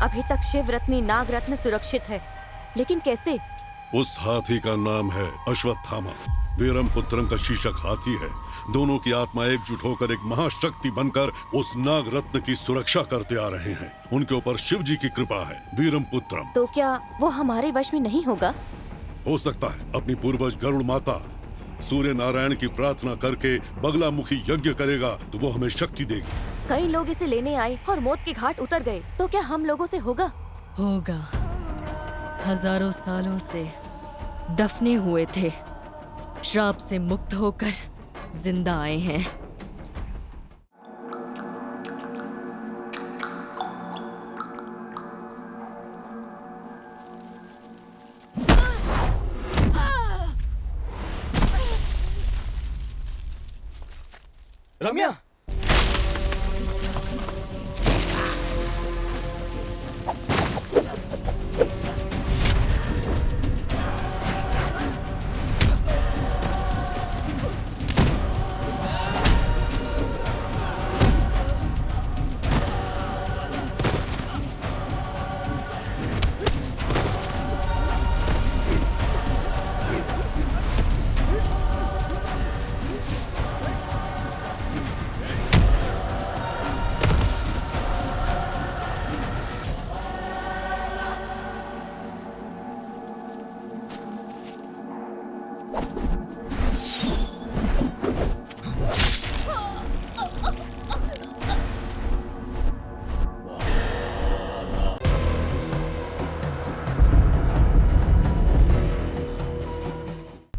अभी तक शिव रत्नी नाग रत्न सुरक्षित है, लेकिन कैसे? उस हाथी का नाम है अश्वत्थामा। वीरम पुत्रम का शीर्षक हाथी है। दोनों की आत्मा एकजुट होकर एक महाशक्ति बनकर उस नाग रत्न की सुरक्षा करते आ रहे हैं। उनके ऊपर शिव जी की कृपा है। वीरम पुत्रम। तो क्या वो हमारे वश में नहीं होगा? हो सकता है। अपनी पूर्वज गरुड़ माता सूर्य नारायण की प्रार्थना करके बगलामुखी यज्ञ करेगा तो वो हमें शक्ति देगी। कई लोग इसे लेने आए और मौत के घाट उतर गए, तो क्या हम लोगों से होगा? होगा। हजारों सालों से दफने हुए थे, श्राप से मुक्त होकर जिंदा आए हैं। रम्या,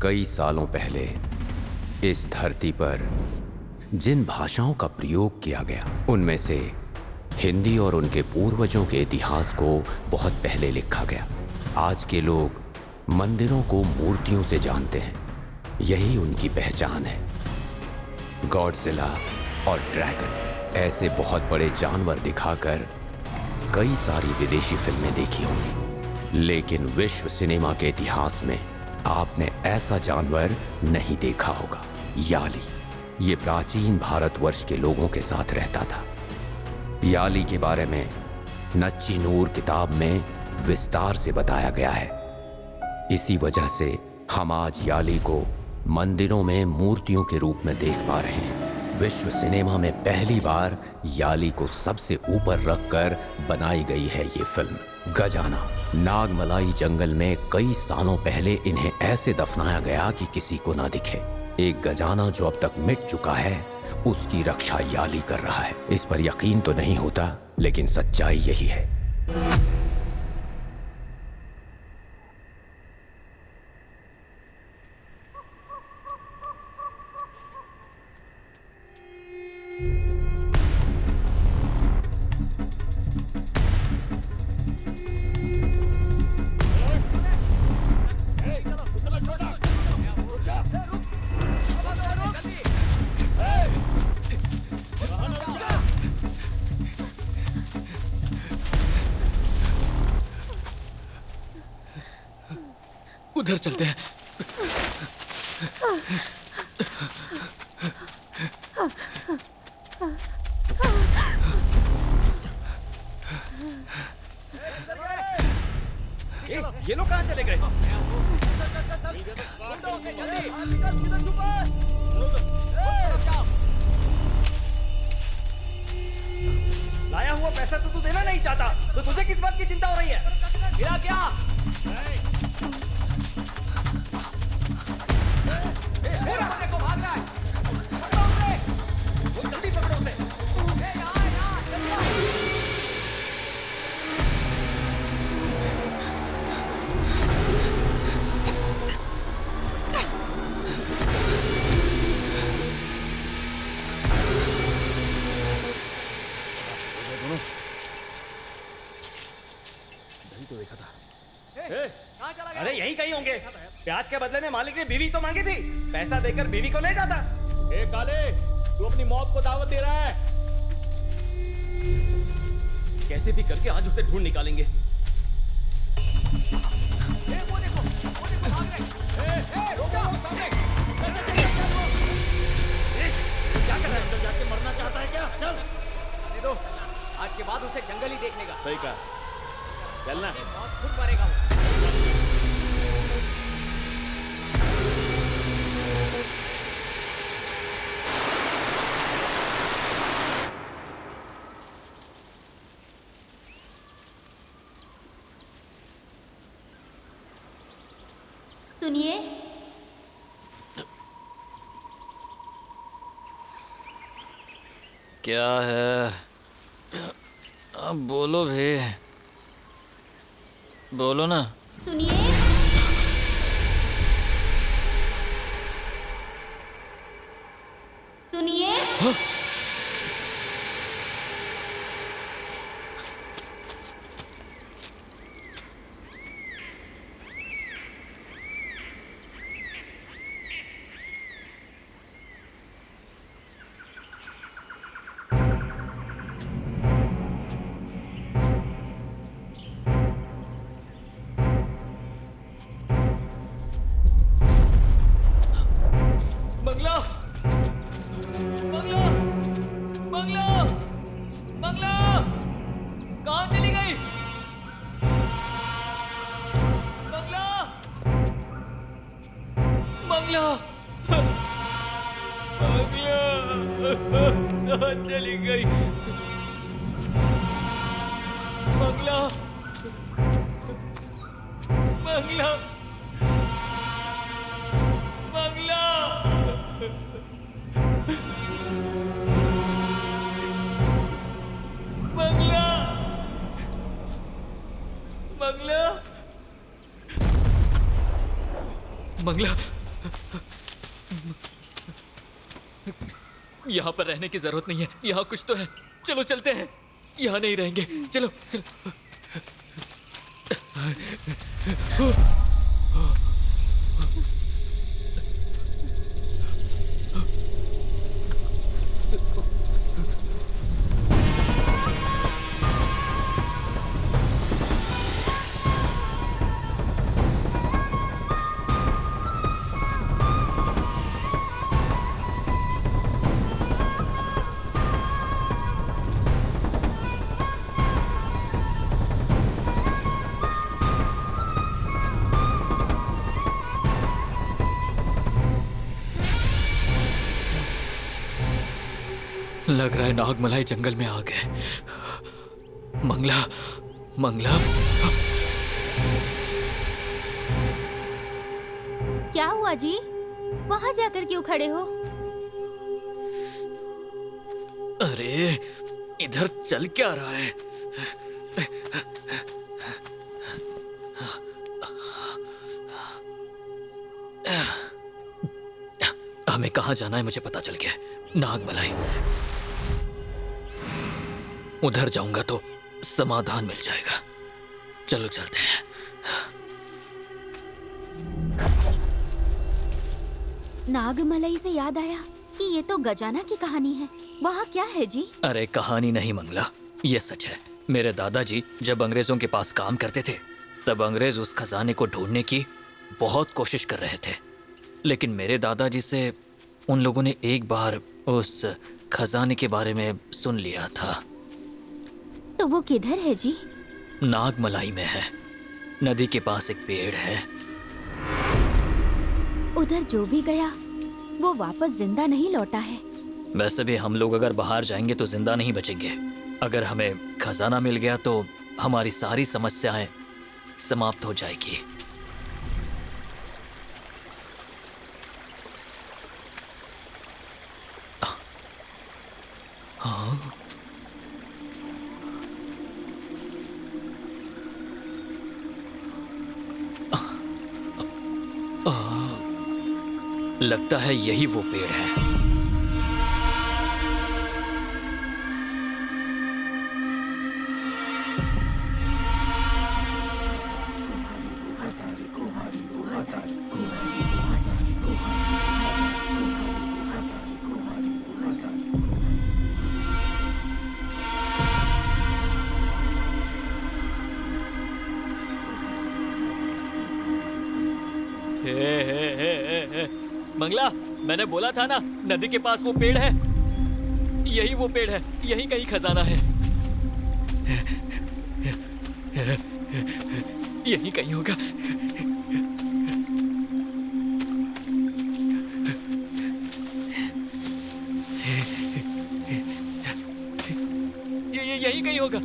कई सालों पहले इस धरती पर जिन भाषाओं का प्रयोग किया गया, उनमें से हिंदी और उनके पूर्वजों के इतिहास को बहुत पहले लिखा गया। आज के लोग मंदिरों को मूर्तियों से जानते हैं, यही उनकी पहचान है। गॉडजिला और ड्रैगन ऐसे बहुत बड़े जानवर दिखाकर कई सारी विदेशी फिल्में देखी होंगी, लेकिन विश्व सिनेमा के इतिहास में आपने ऐसा जानवर नहीं देखा होगा। याली। ये प्राचीन भारतवर्ष के लोगों के साथ रहता था। याली के बारे में नच्ची नूर किताब में विस्तार से बताया गया है। इसी वजह से हम आज याली को मंदिरों में मूर्तियों के रूप में देख पा रहे हैं। विश्व सिनेमा में पहली बार याली को सबसे ऊपर रखकर बनाई गई है ये फिल्म। गजाना। नागमलाई जंगल में कई सालों पहले इन्हें ऐसे दफनाया गया कि किसी को ना दिखे। एक गजाना जो अब तक मिट चुका है, उसकी रक्षा याली कर रहा है। इस पर यकीन तो नहीं होता, लेकिन सच्चाई यही है। उधर चलते हैं। ये लोग कहाँ चले गए? लाया हुआ पैसा तो तू देना नहीं चाहता, तो तुझे किस बात की चिंता हो रही है? गिरा क्या? देखो भाग रहा है। पकड़ो उसे। वो जल्दी पकड़ो उसे। दोनों दही तो देखा था। अरे यही कहीं होंगे। प्याज के बदले में मालिक ने बीवी तो मांगी थी, पैसा देकर बीवी को ले जाता। ए काले, तू अपनी मौत को दावत दे रहा है। कैसे भी करके आज उसे ढूंढ निकालेंगे। वो देखो भाग रहे। रुको सामने। क्या कर रहा है? अंदर जाके मरना चाहता है क्या? चल। दे दो, आज के बाद उसे जंगल ही देखने का। सही कहा। चलना। खुद मरेगा वो। सुनिए, क्या है? अब बोलो भी, बोलो ना। सुनिए, सुनिए। बंगला, बंगला, बंगला, बंगला, कहाँ चली गई? बंगला, बंगला, बंगला, कहाँ चली गई? बंगला, बंगला, बंगला, बंगला, बंगला, बंगला। यहाँ पर रहने की जरूरत नहीं है, यहाँ कुछ तो है। चलो चलते हैं, यहाँ नहीं रहेंगे। चलो चलो। लग रहा है नागमलाई जंगल में आ गए। मंगला, मंगला। क्या हुआ जी? वहां जाकर क्यों खड़े हो? अरे इधर चल क्या रहा है? हमें कहाँ जाना है मुझे पता चल गया। नागमलाई। उधर जाऊंगा तो समाधान मिल जाएगा। चलो चलते हैं। नागमलाई से याद आया कि ये तो गजाना की कहानी है। वहाँ क्या है जी? अरे कहानी नहीं मंगला, ये सच है। मेरे दादाजी जब अंग्रेजों के पास काम करते थे तब अंग्रेज उस खजाने को ढूंढने की बहुत कोशिश कर रहे थे, लेकिन मेरे दादाजी से उन लोगों ने एक बार उस खजाने के बारे में सुन लिया था। तो वो किधर है जी? नागमलाई में है। नदी के पास एक पेड़ है। उधर जो भी गया वो वापस जिंदा नहीं लौटा है। वैसे भी हम लोग अगर बाहर जाएंगे तो जिंदा नहीं बचेंगे। अगर हमें खजाना मिल गया तो हमारी सारी समस्याएं समाप्त हो जाएगी। हाँ? लगता है यही वो पेड़ है। मंगला, मैंने बोला था ना नदी के पास वो पेड़ है। यही वो पेड़ है, यही कहीं खजाना है। यहीं कहीं होगा। ये यहीं कहीं होगा।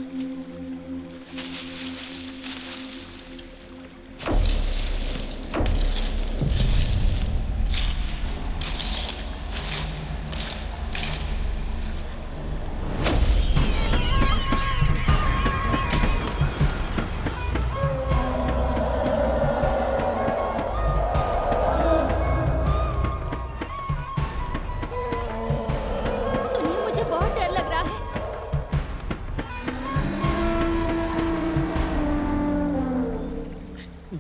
सुनिए, मुझे बहुत डर लग रहा है।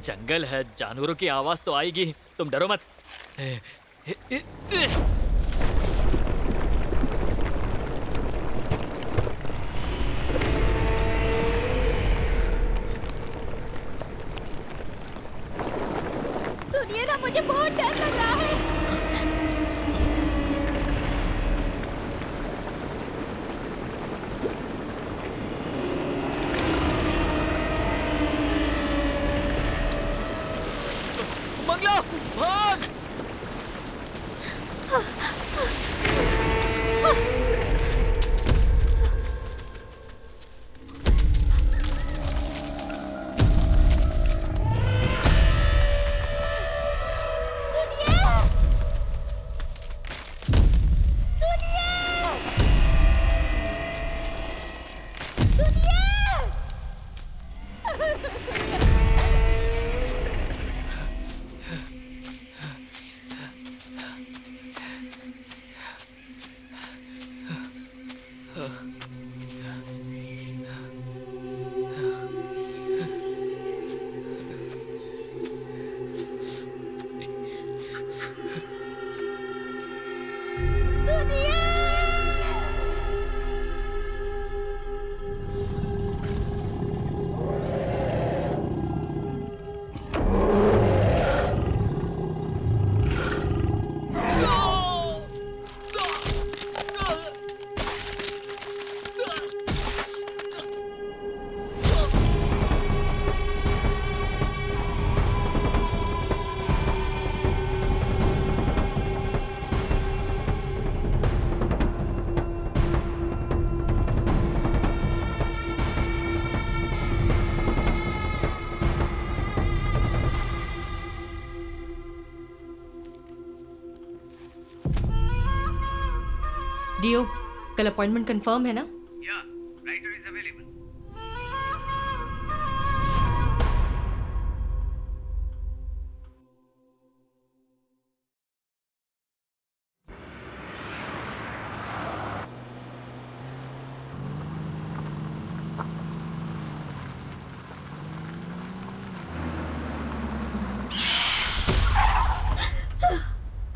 जंगल है, जानवरों की आवाज तो आएगी, तुम डरो मत। सुनिए ना, मुझे बहुत डर लग रहा है। मंगला, भाग! डियो, कल अपॉइंटमेंट कंफर्म है ना? Yeah, writer is available.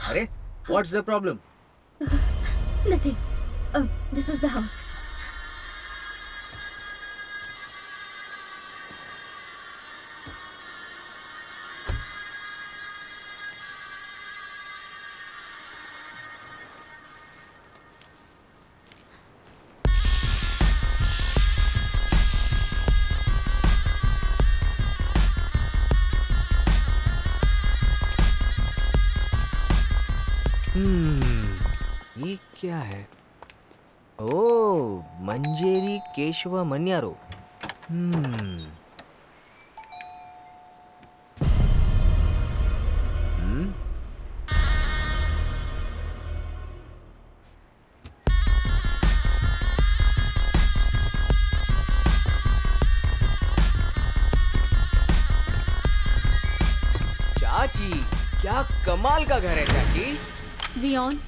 अरे, what's the problem? Nothing. This is the house. ये क्या है? ओ, मंजेरी केशव मन्यारो। चाची, क्या कमाल का घर है चाची। वियोन,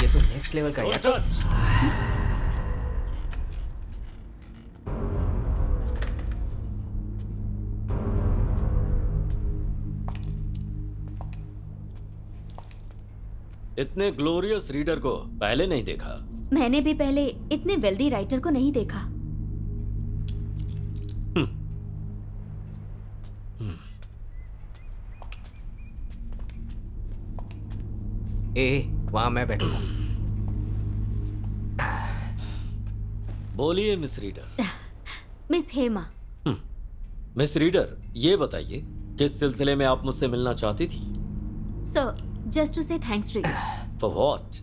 ये तो नेक्स्ट लेवल का है। इतने ग्लोरियस रीडर को पहले नहीं देखा। मैंने भी पहले इतने वेल्दी राइटर को नहीं देखा। वहां मैं बैठूंगा। बोलिए miss reader. Miss Hema. Miss reader, ये बताइए किस सिलसिले में आप मुझसे मिलना चाहती थी? Sir, just to say thanks to you. For what?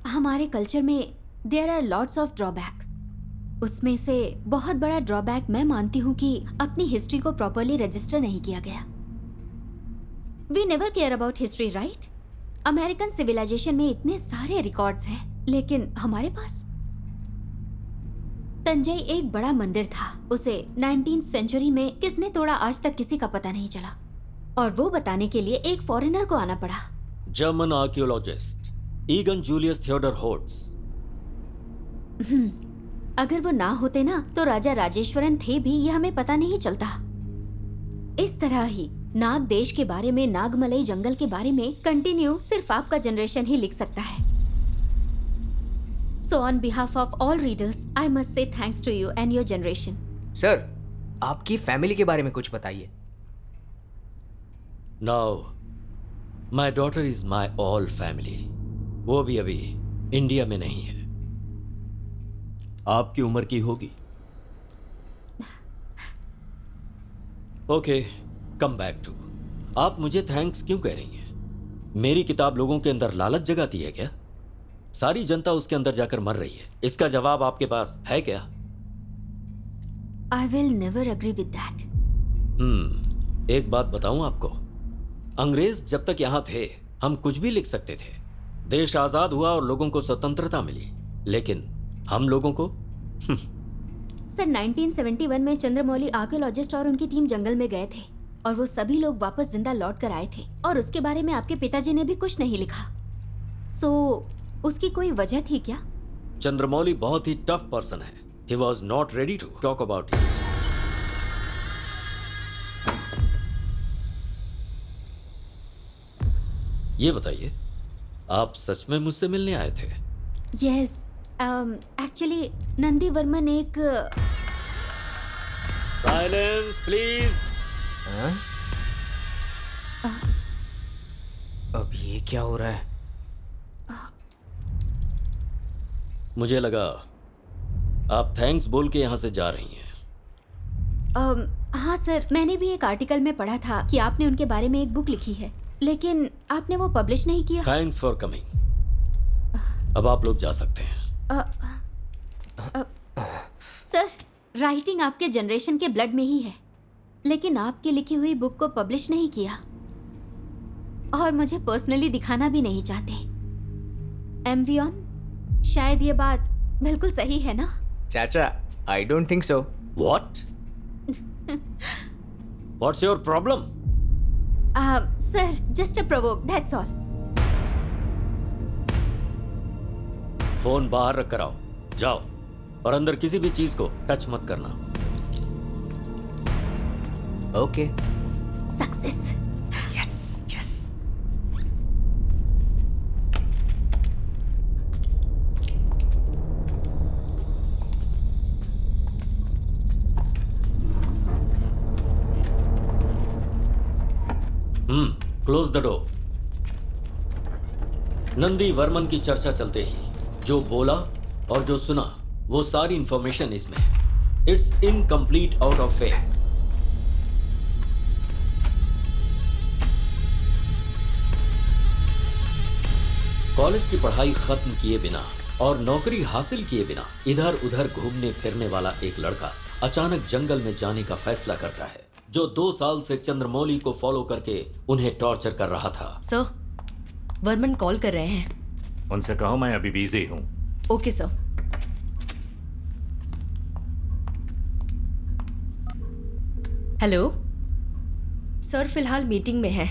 हमारे कल्चर में there are lots of drawback. उसमें से बहुत बड़ा ड्रॉबैक मैं मानती हूँ कि अपनी हिस्ट्री को प्रॉपरली रजिस्टर नहीं किया गया। We never care about history, right? American civilization में इतने सारे रिकॉर्ड्स हैं, लेकिन हमारे पास तंजई एक बड़ा मंदिर था। उसे 19th सेंचुरी में किसने तोड़ा आज तक किसी का पता नहीं चला, और वो बताने के लिए एक फॉरेनर को आना पड़ा। German archaeologist Egon Julius Theodor Horts. अगर वो ना होते ना तो राजा राजेश्वरन थे भी, ये हमें पता नहीं चलता। इस तरह ही नाग देश के बारे में, नागमलई जंगल के बारे में कंटिन्यू सिर्फ आपका जनरेशन ही लिख सकता है। So on behalf of all readers I must say thanks to you and your generation. Sir, आपकी फैमिली के बारे में कुछ बताइए। Now my daughter is my all family. वो भी अभी इंडिया में नहीं है। आपकी उम्र की होगी। Okay, come back to. आप मुझे थैंक्स क्यों कह रही हैं? मेरी किताब लोगों के अंदर लालच जगाती है क्या? सारी जनता उसके अंदर जाकर मर रही है। इसका जवाब आपके पास है क्या? I will never agree with that. एक बात बताऊं आपको, अंग्रेज जब तक यहां थे हम कुछ भी लिख सकते थे। देश आजाद हुआ और लोगों को स्वतंत्रता मिली, लेकिन हम लोगों को सर, 1971 में चंद्रमौली आर्कियोलॉजिस्ट और उनकी टीम जंगल में गए थे, और वो सभी लोग वापस जिंदा लौट कर आए थे, और उसके बारे में आपके पिताजी ने भी कुछ नहीं लिखा। सो उसकी कोई वजह थी क्या? चंद्रमौली बहुत ही टफ पर्सन है। He was not ready to talk about it. ये बताइए, आप सच में मुझसे मिलने आए थे? यस, एक्चुअली नंदी वर्मन एक साइलेंस प्लीज। अब ये क्या हो रहा है? मुझे लगा आप थैंक्स बोल के यहां से जा रही हैं। हाँ सर, मैंने भी एक आर्टिकल में पढ़ा था कि आपने उनके बारे में एक बुक लिखी है, लेकिन आपने वो पब्लिश नहीं किया। Thanks for coming. अब आप लोग जा सकते हैं। सर, राइटिंग आपके जनरेशन के ब्लड में ही है, लेकिन आपकी लिखी हुई बुक को पब्लिश नहीं किया, और मुझे पर्सनली दिखाना भी नहीं चाहते। एमवीऑन, शायद ये बात बिल्कुल सही है ना? चाचा, I don't think so. What? What's your problem? Sir, just a provoke, that's all. Phone बाहर रख कर आओ। जाओ, और अंदर किसी भी चीज को टच मत करना। Okay. Success. Yes yes. Close the door. Nandi Varman की चर्चा चलते ही जो बोला और जो सुना, वो सारी इंफॉर्मेशन इसमें है। It's incomplete out of fact. College की पढ़ाई खत्म किए बिना और नौकरी हासिल किए बिना इधर उधर घूमने फिरने वाला एक लड़का अचानक जंगल में जाने का फैसला करता है, जो 2 साल से चंद्रमौली को फॉलो करके उन्हें टॉर्चर कर रहा था। सर, वर्मन कॉल कर रहे हैं। उनसे कहो मैं अभी बिजी हूँ। Okay sir. हेलो सर, फिलहाल मीटिंग में है।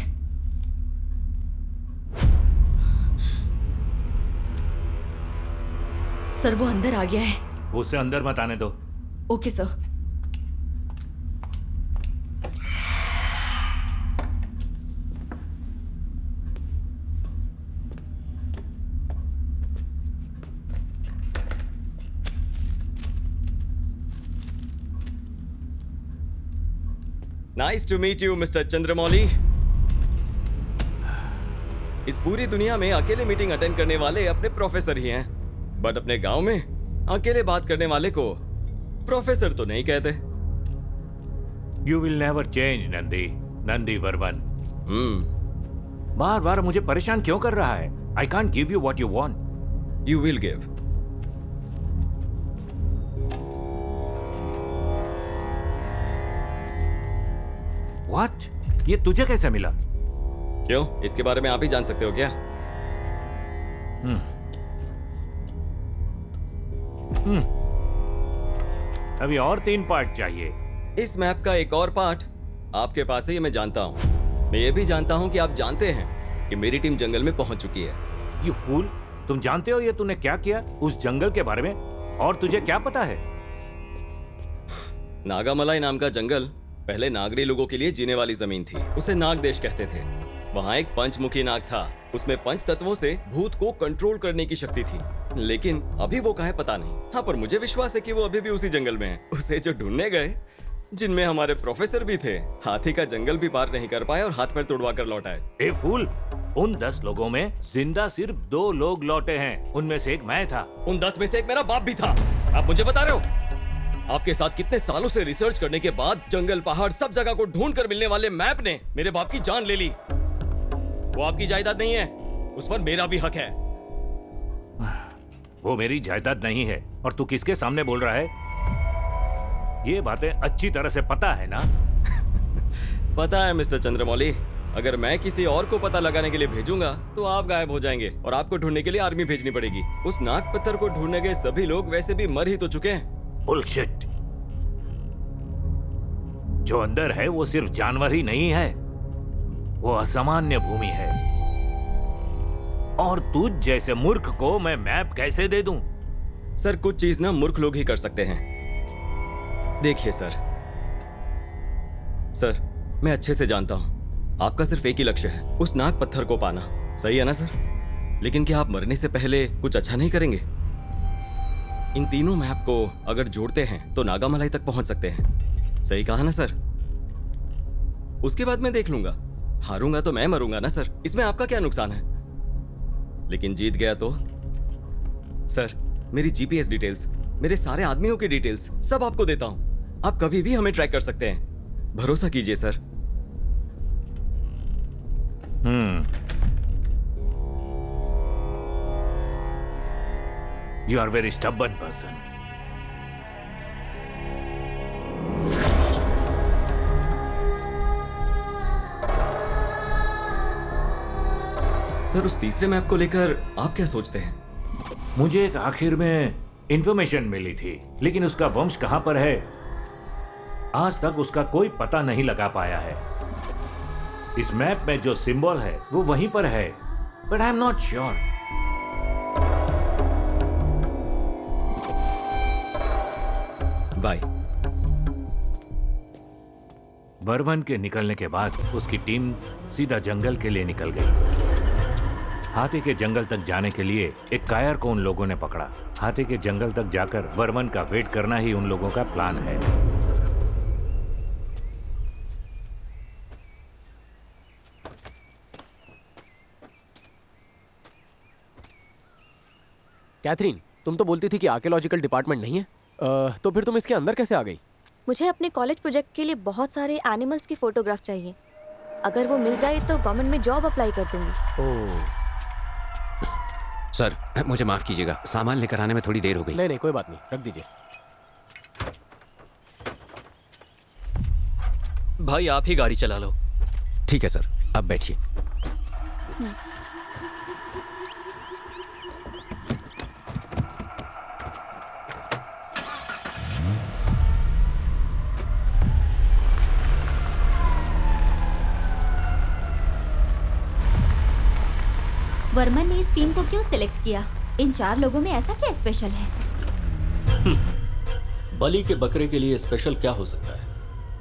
सर, वो अंदर आ गया है। उसे अंदर मत आने दो। Okay sir. Nice to meet you mister Chandramouli. इस पूरी दुनिया में अकेले मीटिंग अटेंड करने वाले अपने प्रोफेसर ही हैं, बट अपने गांव में अकेले बात करने वाले को प्रोफेसर तो नहीं कहते। You will never change Nandi Varman. बार बार मुझे परेशान क्यों कर रहा है? I can't give you what you want. You will give. What? ये तुझे कैसे मिला? क्यों, इसके बारे में आप ही जान सकते हो क्या? अभी और 3 पार्ट चाहिए। इस मैप का एक और पार्ट आपके पास है, ये मैं जानता हूँ। मैं ये भी जानता हूँ कि आप जानते हैं कि मेरी टीम जंगल में पहुंच चुकी है। यू फूल, तुम जानते हो ये तूने क्या किया उस जंगल के बारे में? और तुझे क्या पता है? नागामलाई नाम का जंगल पहले नागरी लोगों के लिए जीने वाली जमीन थी। उसे नाग देश कहते थे। वहाँ एक पंचमुखी नाग था। उसमें 5 तत्वों से भूत को कंट्रोल करने की शक्ति थी, लेकिन अभी वो कहाँ है पता नहीं। हाँ, पर मुझे विश्वास है कि वो अभी भी उसी जंगल में है। उसे जो ढूंढने गए, जिनमें हमारे प्रोफेसर भी थे, हाथी का जंगल भी पार नहीं कर पाए और हाथ पैर तोड़वा कर लौट आए। ए फूल, उन 10 लोगों में जिंदा सिर्फ 2 लोग लौटे हैं। उनमें से एक मैं था। उन 10 में से एक मेरा बाप भी था। आप मुझे बता रहे हो? आपके साथ कितने सालों से रिसर्च करने के बाद जंगल, पहाड़, सब जगह को ढूंढ कर मिलने वाले मैप ने मेरे बाप की जान ले ली। वो आपकी जायदाद नहीं है, उस पर मेरा भी हक है। वो मेरी जायदाद नहीं है और तू किसके सामने बोल रहा है? ये बातें अच्छी तरह से पता है ना? पता है मिस्टर चंद्रमौली। अगर मैं किसी और को पता लगाने के लिए भेजूंगा तो आप गायब हो जाएंगे और आपको ढूंढने के लिए आर्मी भेजनी पड़ेगी। उस नाग पत्थर को ढूंढने गए सभी लोग वैसे भी मर ही तो चुके हैं। बुलशिट। जो अंदर है वो सिर्फ जानवर ही नहीं है, वो असामान्य भूमि है। और तुझ जैसे मूर्ख को मैं मैप कैसे दे दूं? सर, कुछ चीज ना मूर्ख लोग ही कर सकते हैं। देखिए सर, मैं अच्छे से जानता हूं आपका सिर्फ एक ही लक्ष्य है, उस नाग पत्थर को पाना। सही है ना सर? लेकिन क्या आप मरने से पहले कुछ अच्छा नहीं करेंगे? इन तीनों मैप को अगर जोड़ते हैं तो नागामलाई तक पहुंच सकते हैं। सही कहा ना सर? उसके बाद मैं देख लूंगा। हारूंगा तो मैं मरूंगा ना सर, इसमें आपका क्या नुकसान है? लेकिन जीत गया तो? सर, मेरी जीपीएस डिटेल्स, मेरे सारे आदमियों की डिटेल्स सब आपको देता हूं। आप कभी भी हमें ट्रैक कर सकते हैं। भरोसा कीजिए sir. You are very stubborn person. Sir, उस तीसरे मैप को लेकर आप क्या सोचते हैं? मुझे एक आखिर में इंफॉर्मेशन मिली थी, लेकिन उसका वंश कहां पर है आज तक उसका कोई पता नहीं लगा पाया है। इस मैप में जो सिंबल है वो वहीं पर है, but I am not sure. Bye. Varman के निकलने के बाद उसकी टीम सीधा जंगल के लिए निकल गई। हाथी के जंगल तक जाने के लिए एक कायर को उन लोगों ने पकड़ा। हाथी के जंगल तक जाकर वर्मन का वेट करना ही उन लोगों का प्लान है। कैथरीन, तुम तो बोलती थी कि आर्कियोलॉजिकल डिपार्टमेंट नहीं है, तो फिर तुम इसके अंदर कैसे आ गई? मुझे अपने कॉलेज प्रोजेक्ट के लिए बहुत सारे एनिमल्स की फोटोग्राफ चाहिए। अगर वो मिल जाए तो गवर्नमेंट में जॉब अप्लाई कर दूंगी। ओह सर, मुझे माफ कीजिएगा, सामान लेकर आने में थोड़ी देर हो गई। नहीं, कोई बात नहीं, रख दीजिए। भाई, आप ही गाड़ी चला लो। ठीक है सर, अब बैठिए। वर्मन ने इस टीम को क्यों सिलेक्ट किया? इन 4 लोगों में ऐसा क्या स्पेशल है? बलि के बकरे के लिए स्पेशल क्या हो सकता है?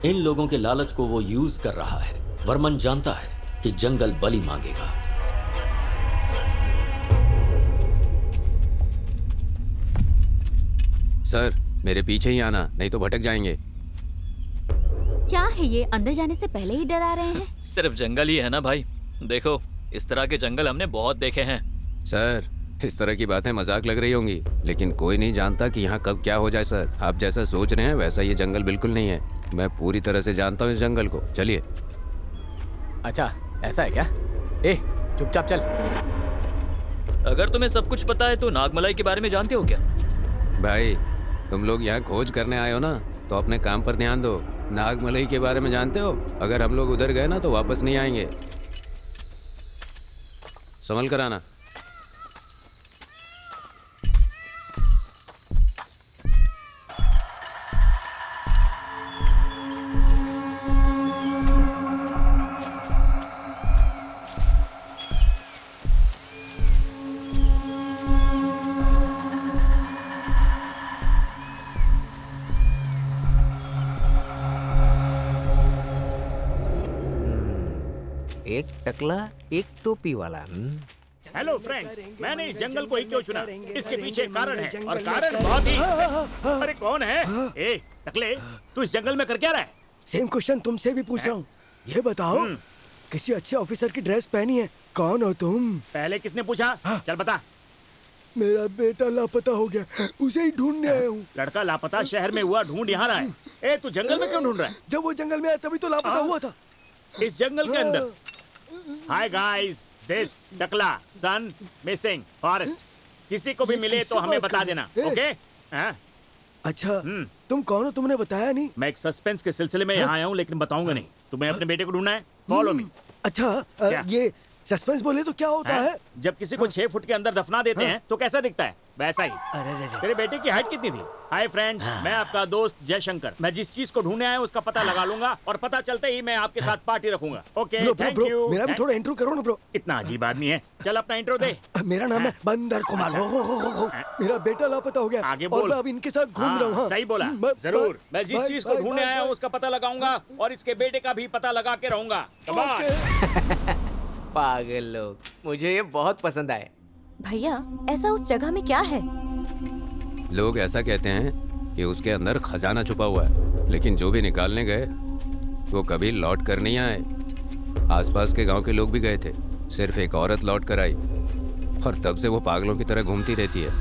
इन लोगों के लालच को वो यूज कर रहा है। वर्मन जानता है कि जंगल बलि मांगेगा। सर, मेरे पीछे ही आना, नहीं तो भटक जाएंगे। क्या है ये, अंदर जाने से पहले ही डरा रहे हैं? सिर्फ जंगल ही है ना भाई, देखो इस तरह के जंगल हमने बहुत देखे हैं। सर, इस तरह की बातें मजाक लग रही होंगी, लेकिन कोई नहीं जानता कि यहाँ कब क्या हो जाए। सर, आप जैसा सोच रहे हैं वैसा ये जंगल बिल्कुल नहीं है। मैं पूरी तरह से जानता हूँ इस जंगल को। चलिए। अच्छा, ऐसा है क्या? ए, चुपचाप चल। अगर तुम्हें सब कुछ पता है तो नागमलाई के बारे में जानते हो क्या? भाई, तुम लोग यहाँ खोज करने आए हो ना, तो अपने काम पर ध्यान दो। नागमलई के बारे में जानते हो? अगर हम लोग उधर गए ना तो वापस नहीं आएंगे। संभल कर आना। एक टकला एक टोपी वाला। हेलो फ्रेंड्स, मैंने इस जंगल को ही क्यों चुना? इसके पीछे एक कारण है और कारण बहुत ही। अरे कौन है? ए टकले, तू इस जंगल में कर क्या रहा है? सेम क्वेश्चन तुमसे भी पूछ रहा हूँ। ये बताओ, किसी अच्छे ऑफिसर की ड्रेस पहनी है, कौन हो तुम? पहले किसने पूछा? चल बता। मेरा बेटा लापता हो गया, उसे ही ढूंढने आया हूँ। लड़का लापता शहर में हुआ, ढूंढ यहाँ रहा है। ए, तू जंगल में क्यों ढूंढ रहा है? जब वो जंगल में आया तभी तो लापता हुआ था। इस जंगल के अंदर। हाय गाइस, दिस टकला सन मिसिंग फॉरेस्ट। किसी को भी मिले तो हमें बता देना, ओके? अच्छा, तुम कौन हो? तुमने बताया नहीं। मैं एक सस्पेंस के सिलसिले में यहाँ आया हूँ, लेकिन बताऊंगा नहीं। तुम्हें अपने बेटे को ढूंढना है, फॉलो मी। अच्छा, ये सस्पेंस बोले तो क्या होता है? जब किसी को 6 फुट के अंदर दफना देते हैं तो कैसा दिखता है? वैसा ही। तेरे बेटे की हाइट कितनी थी? हाय फ्रेंड्स, मैं आपका दोस्त जयशंकर। मैं जिस चीज को ढूंढने आया हूं उसका पता लगा लूंगा और पता चलते ही मैं आपके साथ पार्टी रखूंगा। Okay, thank you. मेरा भी थोड़ा इंट्रो करो ना ब्रो। इतना अजीब आदमी है। चल अपना इंट्रो दे। मेरा नाम है बंदर कुमार। मेरा बेटा लापता हो गया। आगे बोल। और मैं अब इनके साथ घूम रहा हूँ। सही बोला। जरूर, मैं जिस चीज को ढूंढने आया हूँ उसका पता लगाऊंगा और इसके बेटे का भी पता लगा के रहूंगा। पागल लोग, मुझे ये बहुत पसंद आए। भैया, ऐसा उस जगह में क्या है? लोग ऐसा कहते हैं कि उसके अंदर खजाना छुपा हुआ है, लेकिन जो भी निकालने गए वो कभी लौट कर नहीं आए। आसपास के गांव के लोग भी गए थे, सिर्फ एक औरत लौट कर आई और तब से वो पागलों की तरह घूमती रहती है।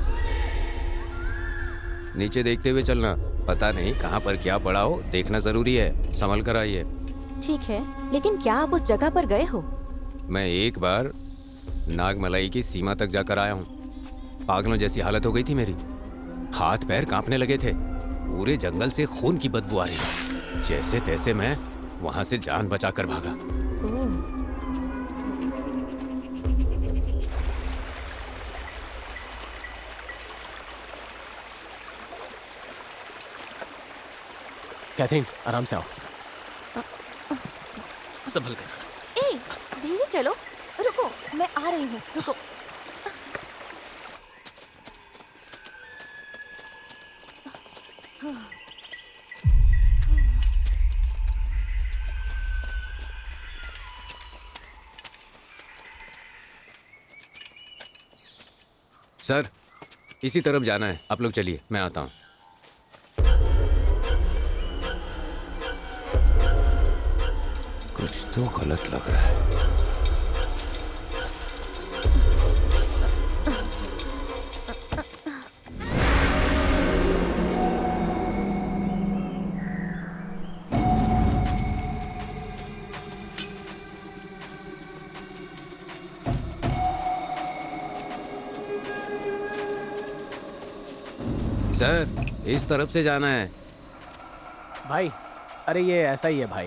नीचे देखते हुए चलना, पता नहीं कहां पर क्या पड़ा हो, देखना जरूरी है। संभल कर आइए। ठीक है, लेकिन क्या आप उस जगह पर गए हो? मैं एक बार नागमलाई की सीमा तक जाकर आया हूँ। पागलों जैसी हालत हो गई थी मेरी, हाथ पैर कांपने लगे थे। पूरे जंगल से खून की बदबू आ रही थी। जैसे तैसे मैं वहां से जान बचाकर भागा। कैथरीन, आराम से आओ। संभल कर। धीरे चलो। रुको, मैं आ रही हूँ, रुको। सर, इसी तरफ जाना है। आप लोग चलिए, मैं आता हूँ। कुछ तो गलत लग रहा है। सर, इस तरफ से जाना है। भाई, अरे ये ऐसा ही है भाई।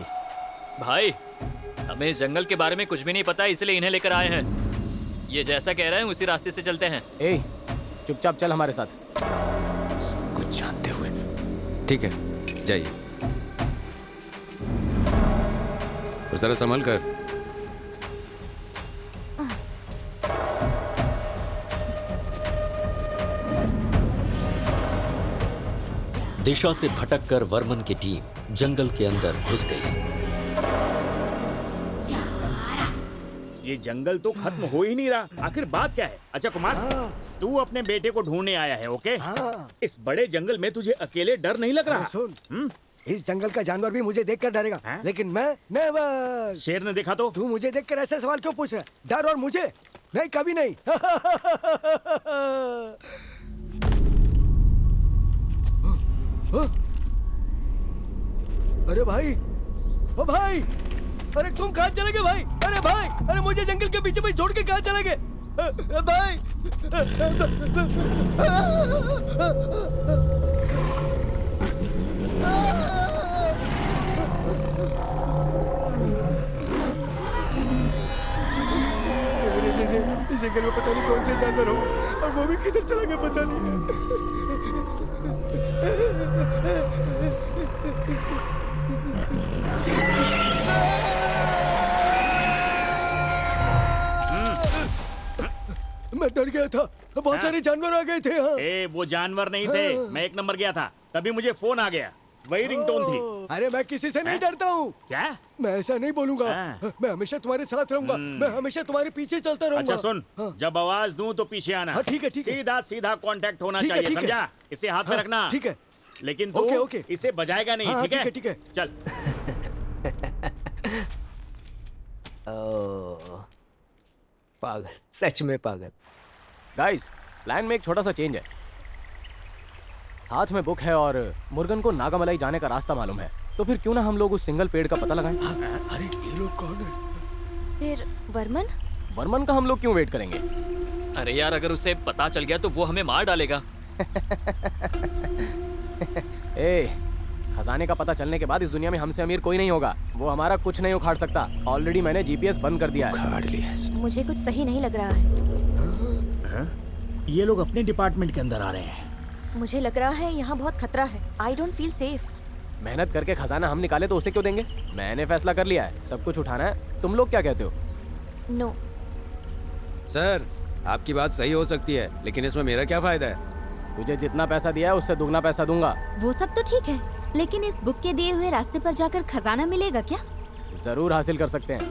भाई, हमें इस जंगल के बारे में कुछ भी नहीं पता, इसलिए इन्हें लेकर आए हैं। ये जैसा कह रहे हैं उसी रास्ते से चलते हैं। ए, चुपचाप चल हमारे साथ। सब कुछ जानते हुए। ठीक है, जाइए। और जरा संभल कर। दिशा से भटककर वर्मन की टीम जंगल के अंदर घुस गई। ये जंगल तो खत्म हो ही नहीं रहा, आखिर बात क्या है? अच्छा कुमार, तू अपने बेटे को ढूंढने आया है, ओके? इस बड़े जंगल में तुझे अकेले डर नहीं लग रहा? इस जंगल का जानवर भी मुझे देखकर डरेगा, लेकिन मैं नेवर। शेर ने देखा तो? तू मुझे देखकर ऐसे सवाल क्यों पूछ रहा है? डर और मुझे? नहीं, कभी नहीं। अरे भाई, ओ भाई, अरे तुम कहाँ चले गए भाई? अरे भाई, अरे मुझे जंगल के बीच में छोड़ के कहाँ चले गए भाई? इस जंगल में पता नहीं कौन से जानवर होंगे और वो भी किधर चला गया पता नहीं। मैं डर गया था, बहुत सारे जानवर आ गए थे। हाँ। वो जानवर नहीं थे, मैं 1 नंबर गया था, तभी मुझे फोन आ गया, वही रिंगटोन थी। अरे मैं किसी से नहीं डरता हूँ। क्या? मैं ऐसा नहीं बोलूंगा। मैं हमेशा तुम्हारे साथ रहूंगा, मैं हमेशा तुम्हारे पीछे चलता रहूंगा। अच्छा सुन, जब आवाज दूं तो पीछे आना। हाँ, ठीक है, ठीक है। सीधा सीधा कांटेक्ट होना चाहिए, समझा? इसे हाथ में रखना। ठीक है। लेकिन तू इसे बजाएगा नहीं, ठीक है? ठीक है। चल। पागल, सच में पागल। गाइस, प्लान में एक छोटा सा चेंज है। हाथ में बुक है और मुर्गन को नागामलाई जाने का रास्ता मालूम है, तो फिर क्यों ना हम लोग उस सिंगल पेड़ का पता लगाएं? अरे ये लोग कौन है? फिर वर्मन? वर्मन का हम लोग क्यों वेट करेंगे? अरे यार, अगर उसे पता चल गया तो वो हमें मार डालेगा। खजाने का पता चलने के बाद इस दुनिया में हमसे अमीर कोई नहीं होगा। वो हमारा कुछ नहीं उखाड़ सकता। ऑलरेडी मैंने जीपीएस बंद कर दिया है। उखाड़ लिया है। मुझे कुछ सही नहीं लग रहा है। ये लोग अपने डिपार्टमेंट के अंदर आ रहे हैं। मुझे लग रहा है यहाँ बहुत खतरा है। I don't feel safe. मेहनत करके खजाना हम निकाले तो उसे क्यों देंगे? मैंने फैसला कर लिया है, सब कुछ उठाना है। तुम लोग क्या कहते हो? नो सर, आपकी बात सही हो सकती है, लेकिन इसमें मेरा क्या फायदा है? तुझे जितना पैसा दिया है उससे दुगना पैसा दूंगा। वो सब तो ठीक है, लेकिन इस बुक के दिए हुए रास्ते पर जाकर खजाना मिलेगा क्या? जरूर हासिल कर सकते हैं।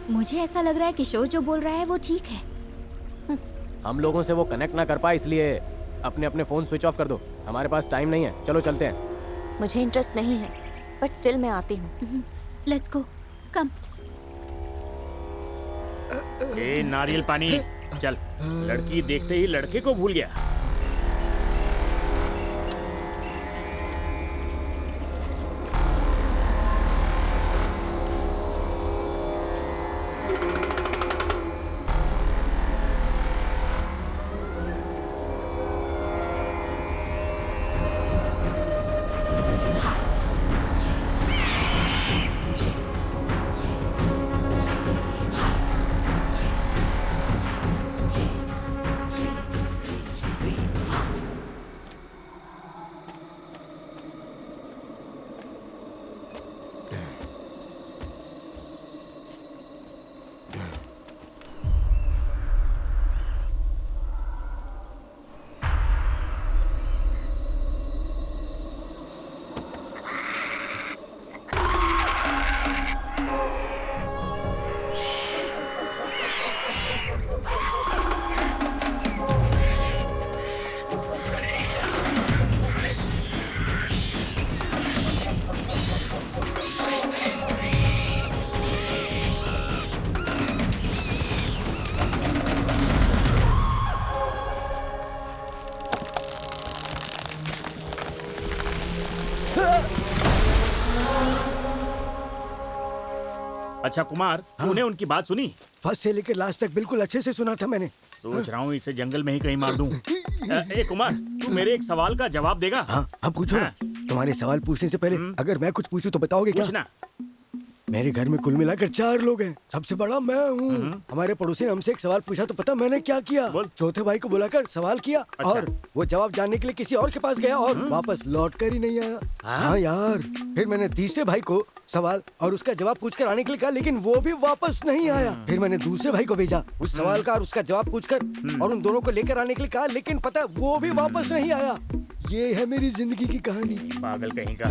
मुझे ऐसा लग रहा है किशोर जो बोल रहा है वो ठीक है। हम लोगों से वो कनेक्ट ना कर पाए, इसलिए अपने अपने फोन स्विच ऑफ कर दो। हमारे पास टाइम नहीं है, चलो चलते हैं। मुझे इंटरेस्ट नहीं है, बट स्टिल मैं आती हूँ। लेट्स गो, कम। नारियल पानी। चल, लड़की देखते ही लड़के को भूल गया। अच्छा कुमार, तूने उनकी बात सुनी? फर्स्ट से लेकर लास्ट तक बिल्कुल अच्छे से सुना था मैंने। सोच रहा हूँ इसे जंगल में ही कहीं मार दूं। ए कुमार, तू मेरे एक सवाल का जवाब देगा? हाँ, अब पूछो। तुम्हारे सवाल पूछने से पहले अगर मैं कुछ पूछूं तो बताओगे क्या? पूछना। मेरे घर में कुल मिलाकर 4 लोग हैं, सबसे बड़ा मैं हूँ। हमारे पड़ोसी ने हमसे एक सवाल पूछा तो पता मैंने क्या किया? चौथे भाई को बुलाकर सवाल किया। अच्छा। और वो जवाब जानने के लिए किसी और के पास गया और वापस लौट कर ही नहीं आया। हाँ यार, फिर मैंने तीसरे भाई को सवाल और उसका जवाब पूछकर आने के लिए कहा, लेकिन वो भी वापस नहीं आया। फिर मैंने दूसरे भाई को भेजा उस सवाल का और उसका जवाब पूछकर और उन दोनों को लेकर आने के लिए कहा, लेकिन पता है वो भी वापस नहीं आया। ये है मेरी जिंदगी की कहानी। पागल कहीं का।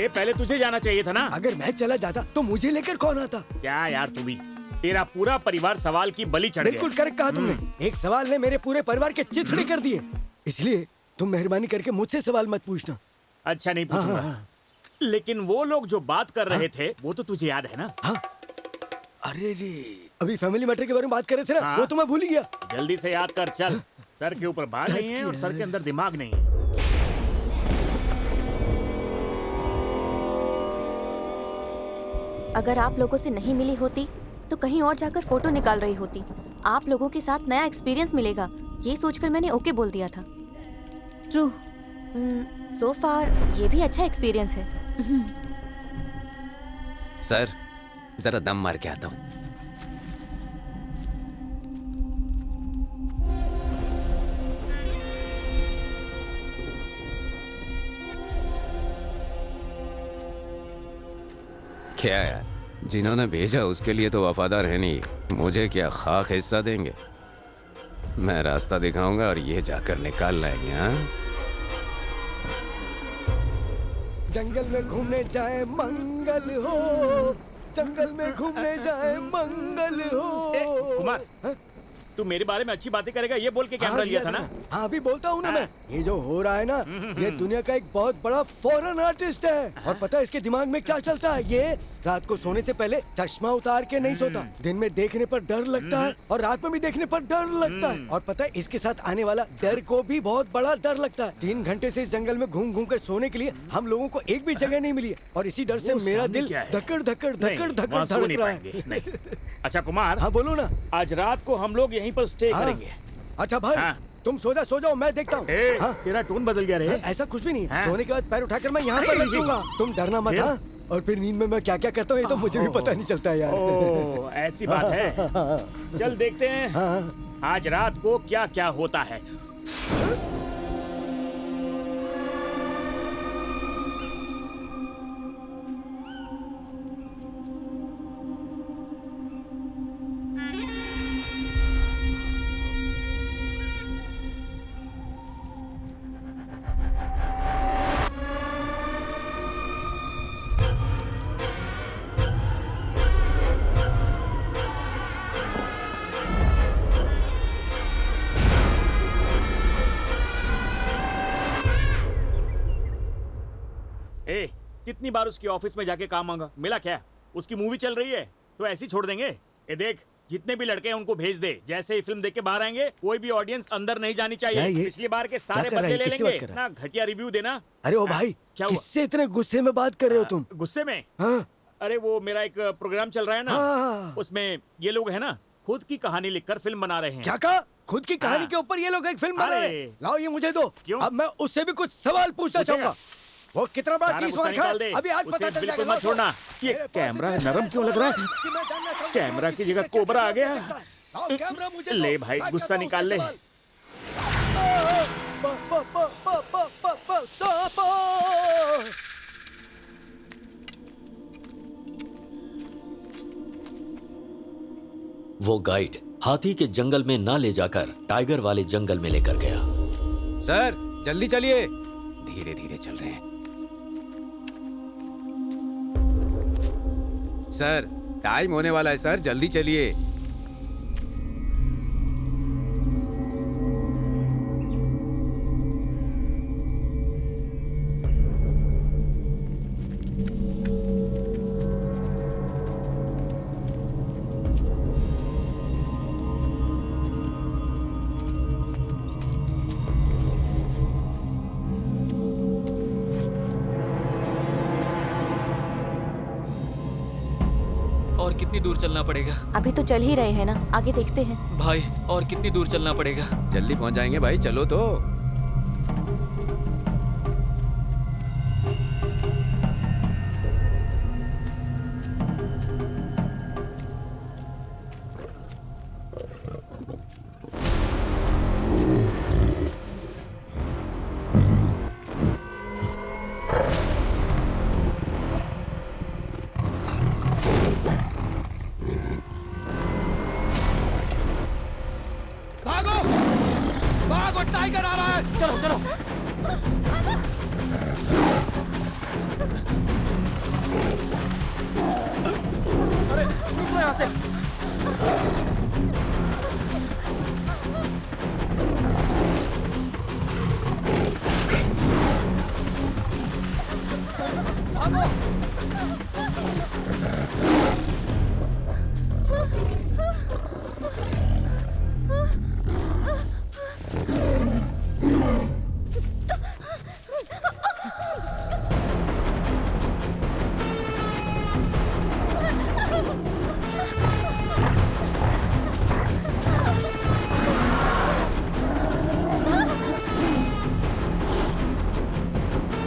पहले तुझे जाना चाहिए था ना। अगर मैं चला जाता तो मुझे लेकर कौन आता? क्या यार, तू भी, तेरा पूरा परिवार सवाल की बलि चढ़ गया। बिल्कुल करेक्ट कहा तुमने। एक सवाल ने मेरे पूरे परिवार के चिथड़े कर दिए, इसलिए तुम मेहरबानी करके मुझसे सवाल मत पूछना। अच्छा, नहीं पूछूंगा। लेकिन वो लोग जो बात कर रहे थे वो तो तुझे याद है ना? अरे रे, अभी फैमिली मैटर के बारे में बात कर रहे थे ना, वो तो मैं भूल ही गया। जल्दी से याद कर, चल। सर के ऊपर बाल नहीं है और सर के अंदर दिमाग नहीं है। अगर आप लोगों से नहीं मिली होती तो कहीं और जाकर फोटो निकाल रही होती। आप लोगों के साथ नया एक्सपीरियंस मिलेगा, ये सोचकर मैंने ओके बोल दिया था। ट्रू। सो फार ये भी अच्छा एक्सपीरियंस है। सर, जरा दम मार के आता हूँ। क्या यार, जिन्होंने भेजा उसके लिए तो वफादार है नहीं, मुझे क्या खाक हिस्सा देंगे? मैं रास्ता दिखाऊंगा और ये जाकर निकाल लाएंगे। हाँ, जंगल में घूमने जाए मंगल हो, जंगल में घूमने जाए मंगल हो। कुमार, तू मेरे बारे में अच्छी बातें करेगा ये बोल के कैमरा लिया था ना? हाँ, अभी बोलता हूँ ना मैं। ये जो हो रहा है ना, ये दुनिया का एक बहुत बड़ा फॉरेन आर्टिस्ट है। और पता है इसके दिमाग में क्या चलता है? ये रात को सोने से पहले चश्मा उतार के नहीं सोता। दिन में देखने पर डर लगता है और रात में भी देखने पर डर लगता है। और पता है इसके साथ आने वाला डर को भी बहुत बड़ा डर लगता है। 3 घंटे से इस जंगल में घूम घूम कर सोने के लिए हम लोगों को एक भी जगह नहीं मिली है और इसी डर से मेरा दिल धकड़ धकड़ धकड़ धकड़ धड़क रहा है। अच्छा कुमार, हाँ बोलो ना। आज रात को हम लोग यहीं पर स्टे करेंगे। अच्छा भाई, तुम सो जाओ, मैं देखता हूँ। तेरा टोन बदल गया रे। ऐसा कुछ भी नहीं, सोने के बाद पैर उठाकर मैं यहाँ पर रख दूंगा। तुम डरना मत। हाँ, और फिर नींद में मैं क्या क्या करता हूँ ये तो मुझे भी पता नहीं चलता यार। ओह, ऐसी बात है। चल देखते हैं आज रात को क्या क्या होता है। कितनी बार उसकी ऑफिस में जाके काम मांगा, मिला क्या? उसकी मूवी चल रही है तो ऐसे ही छोड़ देंगे? ये देख, जितने भी लड़के हैं उनको भेज दे। जैसे ही फिल्म देख के बाहर आएंगे कोई भी ऑडियंस अंदर नहीं जानी चाहिए। पिछली बार के सारे बदले ले लेंगे ना, घटिया रिव्यू देना। अरे ओ भाई, किससे इतने गुस्से में बात कर रहे हो तुम? गुस्से में? हाँ। अरे वो मेरा एक प्रोग्राम चल रहा है ना, उसमें ये लोग है ना खुद की कहानी लिखकर फिल्म बना रहे हैं। क्या कहा? खुद की कहानी के ऊपर ये लोग एक फिल्म बना रहे हैं? लाओ ये मुझे दो। अब मैं उससे भी कुछ सवाल पूछना चाहूंगा। वो कितना बड़ा केस रखा है अभी आज पता चल जाएगा। मत छोड़ना। ये कैमरा नरम क्यों लग रहा है? कैमरा की जगह कोबरा आ गया। ले भाई, गुस्सा निकाल ले। वो गाइड हाथी के जंगल में ना ले जाकर टाइगर वाले जंगल में लेकर गया। सर जल्दी चलिए, धीरे धीरे चल रहे हैं। सर टाइम होने वाला है सर, जल्दी चलिए। और कितनी दूर चलना पड़ेगा? अभी तो चल ही रहे हैं ना, आगे देखते हैं। भाई और कितनी दूर चलना पड़ेगा? जल्दी पहुंच जाएंगे भाई, चलो तो। टाइगर आ रहा है। चलो चलो। अरे निकलो यहाँ से।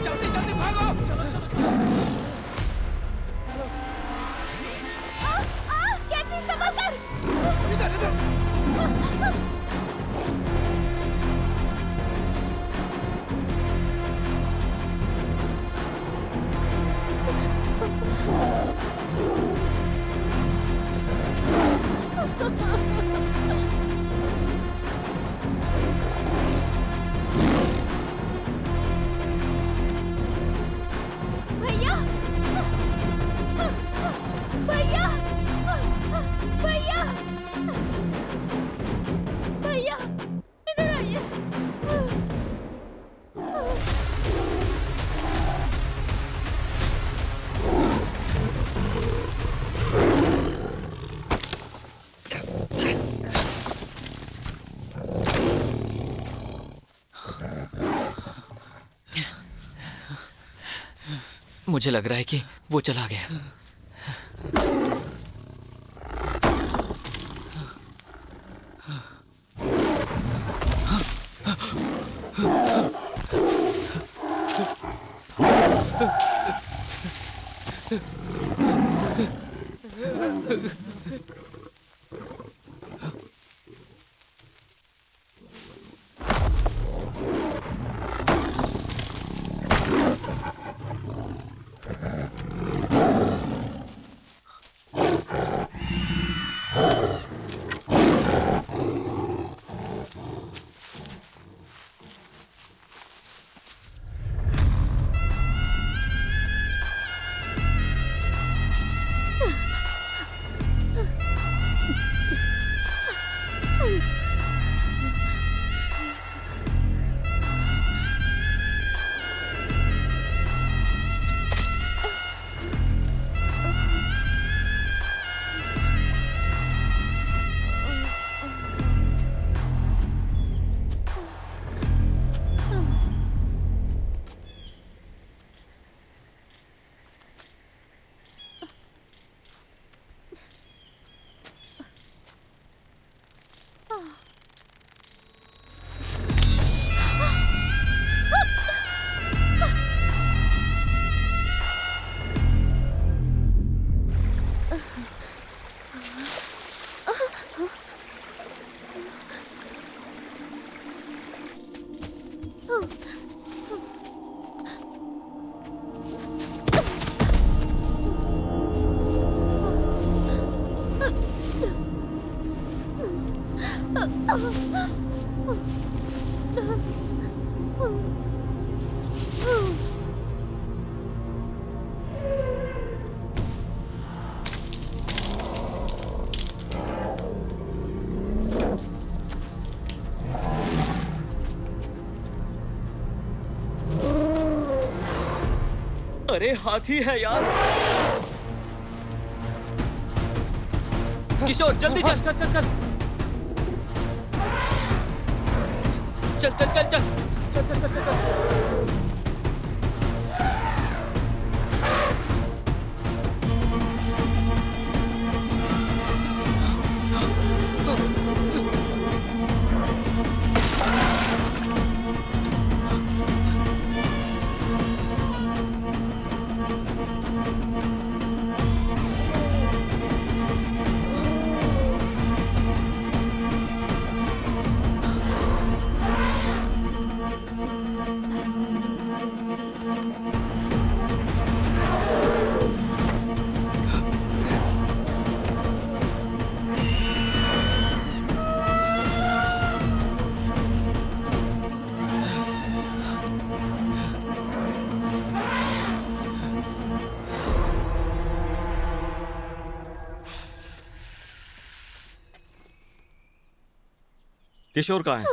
जल्दी जल्दी भागो, चलो चलो चलो। कैची संभल कर। इधर इधर। भैया भैया भैया भैया इधर आइए। मुझे लग रहा है कि वो चला गया। अरे हाथी है यार। किशोर जल्दी चल चल चल चल चल चल चल चल चल चल चल चल। किशोर कहाँ है?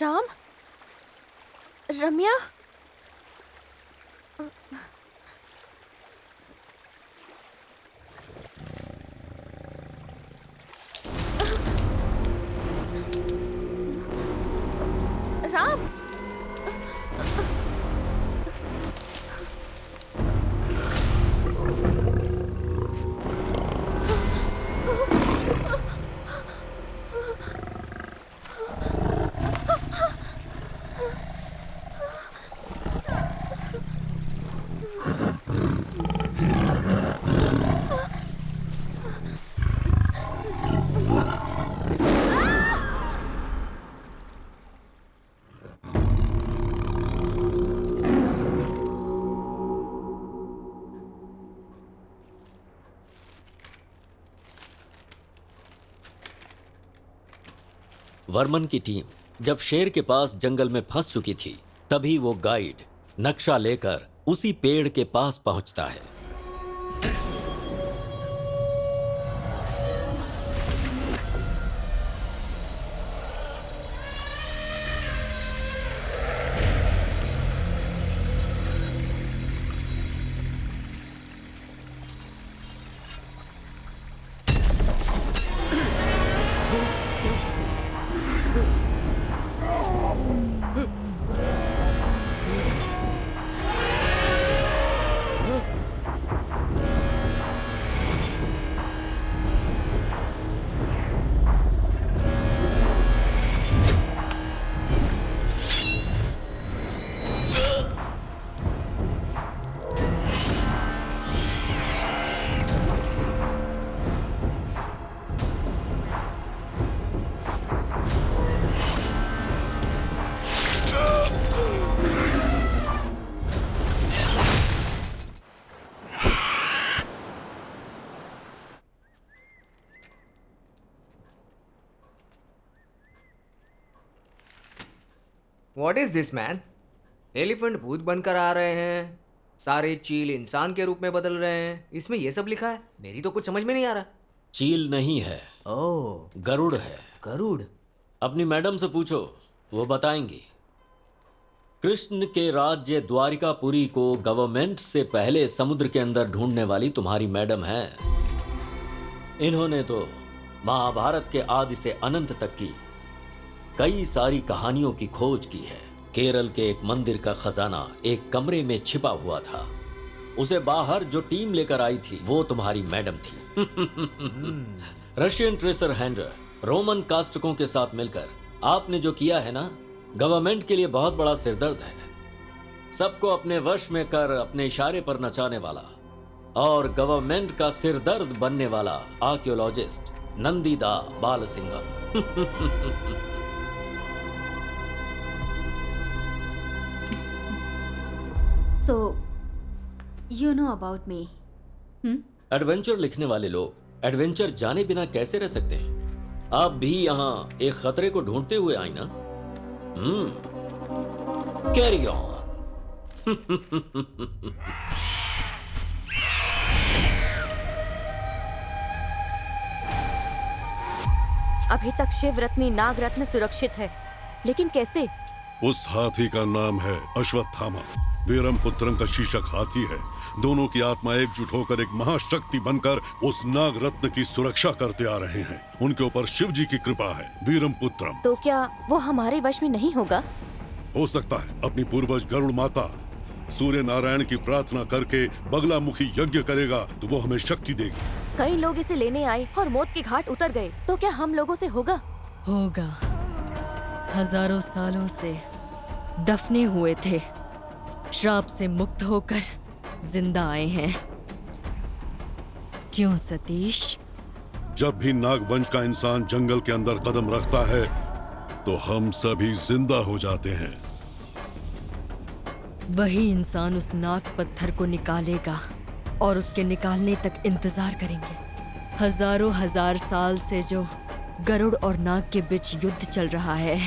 राम? रम्या? राम? वर्मन की टीम जब शेर के पास जंगल में फंस चुकी थी, तभी वो गाइड नक्शा लेकर उसी पेड़ के पास पहुंचता है। What is this man? Elephant भूत बनकर आ रहे हैं, सारे चील इंसान के रूप में बदल रहे हैं। इसमें ये सब लिखा है, मेरी तो कुछ समझ में नहीं आ रहा। चील नहीं है, ओह गरुड़ है। गरुड़? अपनी मैडम से पूछो, वो बताएंगी। कृष्ण के राज्य द्वारिकापुरी को गवर्नमेंट से पहले समुद्र के अंदर ढूंढने वाली तुम्हारी मैडम है। इन्होंने तो महाभारत के आदि से अनंत तक की कई सारी कहानियों की खोज की है। केरल के एक मंदिर का खजाना एक कमरे में छिपा हुआ था। उसे बाहर जो टीम लेकर आई थी वो तुम्हारी मैडम थी। रशियन ट्रेसर हैंडर रोमन कास्टकों के साथ मिलकर आपने जो किया है ना, गवर्नमेंट के लिए बहुत बड़ा सिरदर्द है। सबको अपने वश में कर अपने इशारे पर नचाने वाला और गवर्नमेंट का सिरदर्द बनने वाला archaeologist Nandida Balasingham. So, you know about me. Adventure लिखने वाले लोग एडवेंचर जाने बिना कैसे रह सकते हैं? आप भी यहाँ एक खतरे को ढूंढते हुए आई ना? Carry on. अभी तक शिव रत्नी नाग रत्न सुरक्षित है, लेकिन कैसे? उस हाथी का नाम है अश्वत्थामा। वीरम पुत्रम का शीर्षक हाथी है। दोनों की आत्मा एकजुट होकर एक महाशक्ति बनकर उस नाग रत्न की सुरक्षा करते आ रहे हैं। उनके ऊपर शिव जी की कृपा है। वीरम पुत्रम। तो क्या वो हमारे वश में नहीं होगा? हो सकता है। अपनी पूर्वज गरुड़ माता सूर्य नारायण की प्रार्थना करके बगलामुखी यज्ञ करेगा तो वो हमें शक्ति देगी। कई लोग इसे लेने आए और मौत के घाट उतर गए, तो क्या हम लोगों से होगा? होगा। हजारों सालों से दफने हुए थे, श्राप से मुक्त होकर जिंदा आए हैं। क्यों सतीश? जब भी नागवंश का इंसान जंगल के अंदर कदम रखता है तो हम सभी जिंदा हो जाते हैं। वही इंसान उस नाग पत्थर को निकालेगा और उसके निकालने तक इंतजार करेंगे। हजारों हजार साल से जो गरुड़ और नाग के बीच युद्ध चल रहा है,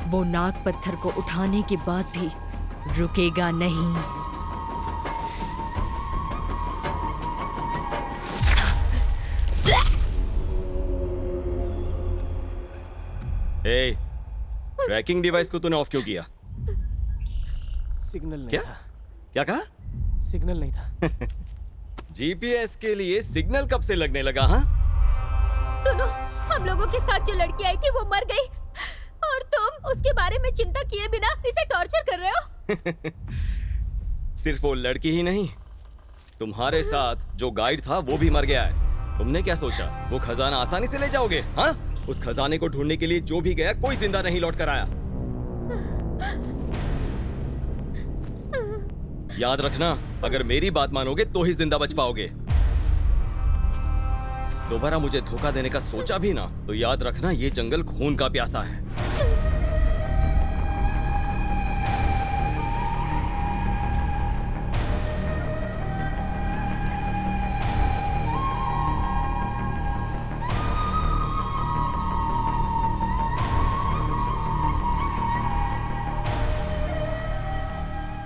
वो नाग पत्थर को उठाने के बाद भी रुकेगा नहीं। ट्रैकिंग डिवाइस को तूने ऑफ क्यों किया? सिग्नल नहीं क्या? था। क्या कहा? सिग्नल नहीं था। जीपीएस के लिए सिग्नल कब से लगने लगा? हाँ, सुनो, हम लोगों के साथ जो लड़की आई थी वो मर गई और तुम उसके बारे में चिंता किए बिना इसे टॉर्चर कर रहे हो। सिर्फ वो लड़की ही नहीं, तुम्हारे साथ जो गाइड था वो भी मर गया है। तुमने क्या सोचा वो खजाना आसानी से ले जाओगे? हाँ, उस खजाने को ढूंढने के लिए जो भी गया कोई जिंदा नहीं लौट कर आया। याद रखना, अगर मेरी बात मानोगे तो ही जिंदा बच पाओगे। दोबारा मुझे धोखा देने का सोचा भी ना तो याद रखना, ये जंगल खून का प्यासा है।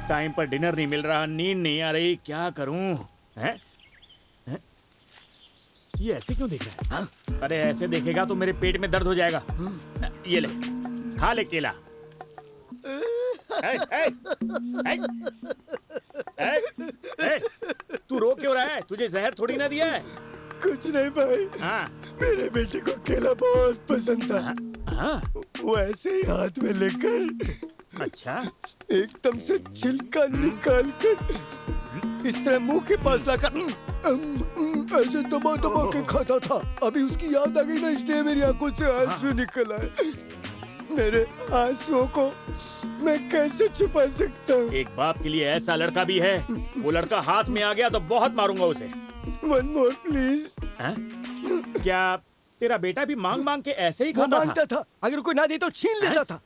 टाइम पर डिनर नहीं मिल रहा, नींद नहीं आ रही, क्या करूं? हैं? हैं? ये ऐसे क्यों देख रहा है? हाँ? अरे ऐसे देखेगा तो मेरे पेट में दर्द हो जाएगा। ये ले, खा ले केला। तू रो क्यों रहा है? तुझे जहर थोड़ी ना दिया है। कुछ नहीं भाई। हाँ, मेरे बेटे को केला बहुत पसंद था। हाँ? वो ऐसे ही हाथ में लेकर अच्छा, एकदम से छिलका निकाल कर इस तरह मुंह के पास लाकर ऐसे दबा दबा के खाता था। अभी उसकी याद आ गई ना, इसलिए मेरी आंखों से आंसू निकल आए। मेरे आंसुओं को मैं कैसे छुपा सकता हूँ? एक बाप के लिए ऐसा लड़का भी है। वो लड़का हाथ में आ गया तो बहुत मारूंगा उसे। One more please. क्या तेरा बेटा भी मांग मांग के ऐसे ही खाता मांगता था? अगर कोई ना दे तो छीन लेता था।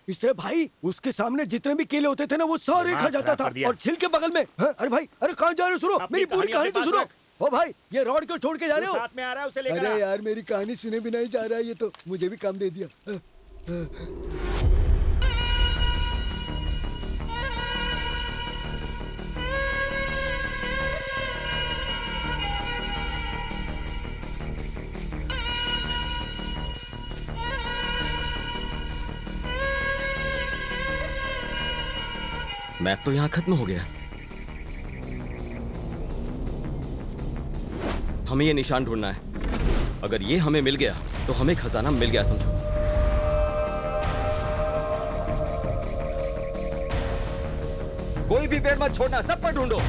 इस तरह भाई उसके सामने जितने भी केले होते थे ना वो सारे खा जाता था। और छिल के बगल में अरे भाई, अरे कहाँ जा रहे हो? सुनो मेरी पूरी कहानी तो सुनो। ओ भाई, ये रॉड क्यों छोड़ के जा रहे हो? साथ में आ रहा है, उसे लेकर अरे यार, मेरी कहानी सुने बिना ही जा रहा है। ये तो मुझे भी काम दे दिया। मैप तो यहाँ खत्म हो गया। हमें ये निशान ढूंढना है। अगर ये हमें मिल गया तो हमें खजाना मिल गया समझो। कोई भी पेड़ मत छोड़ना, सब पर ढूंढो।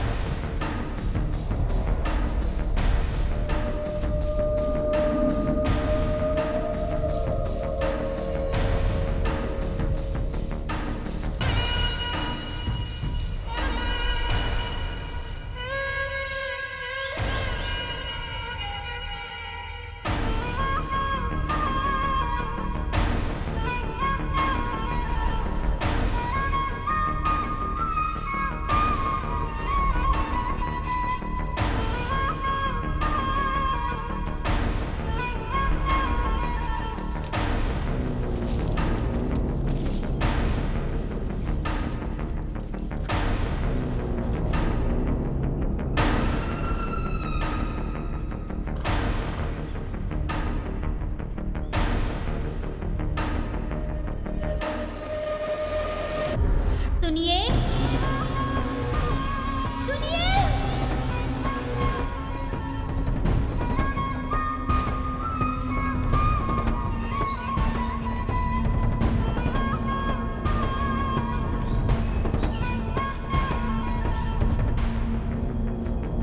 सुनिए, सुनिए।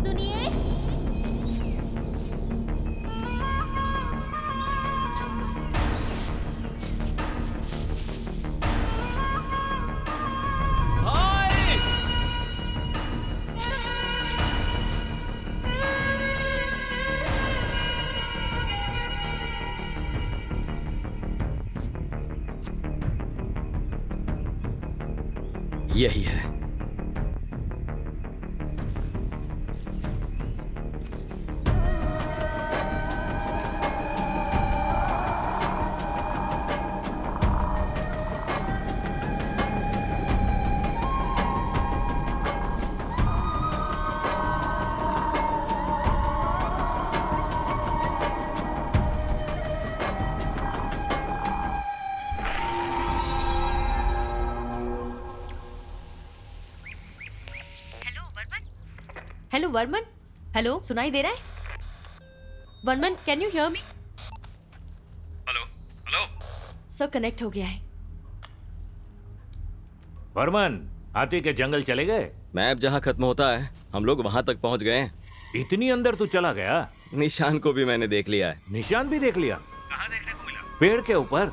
सुनिए। यही है। हेलो वर्मन, हेलो, सुनाई दे रहा है? Varman, can you hear me? Hello hello sir, connect हो गया है। वर्मन, हाथी के जंगल चले गए? मैप जहाँ खत्म होता है हम लोग वहां तक पहुंच गए हैं। इतनी अंदर तू चला गया? निशान को भी मैंने देख लिया है। निशान भी देख लिया? कहाँ देखने को मिला? पेड़ के ऊपर।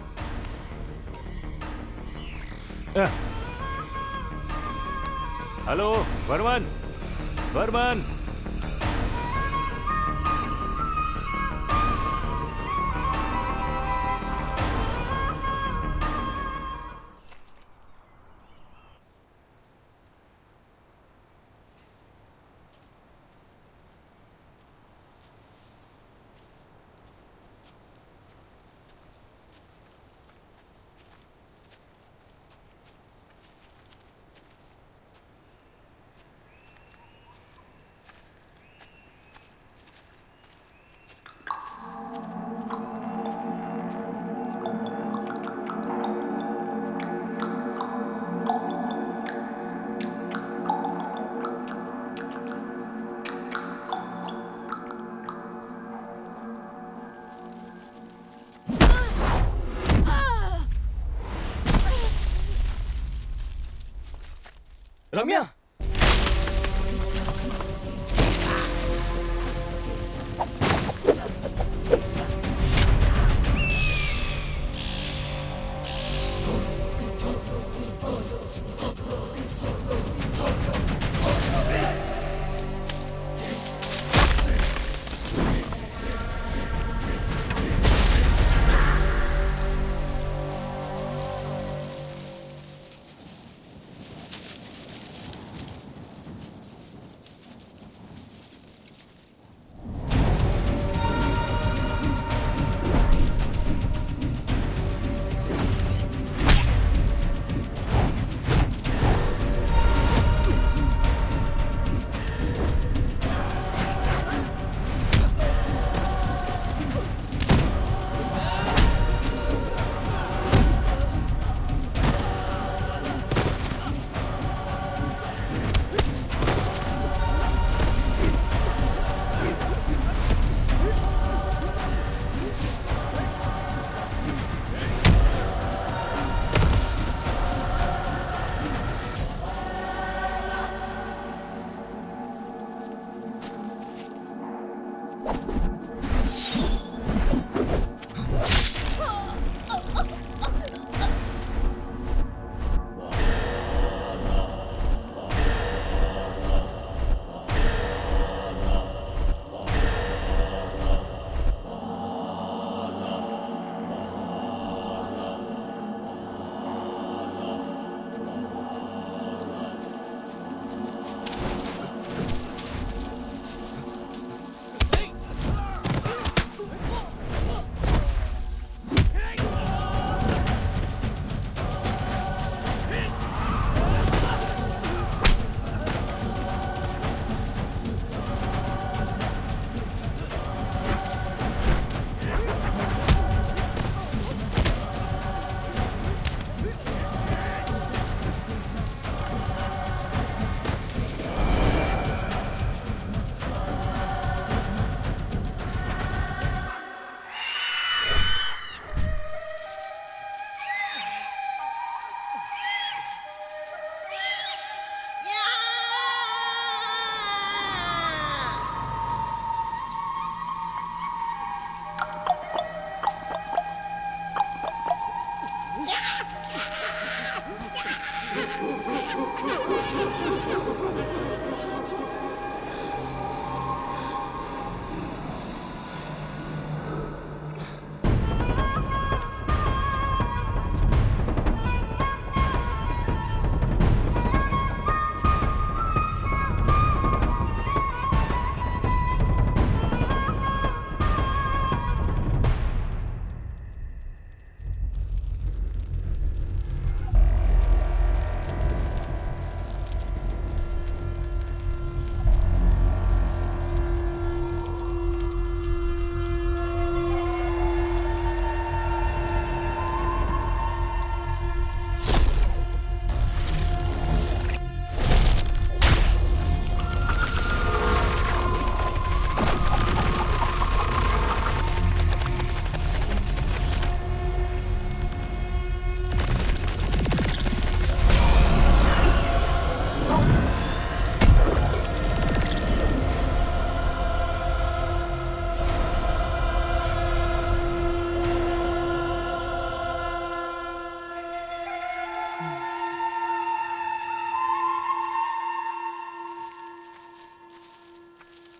हेलो वर्मन, वर्मन। रम्या,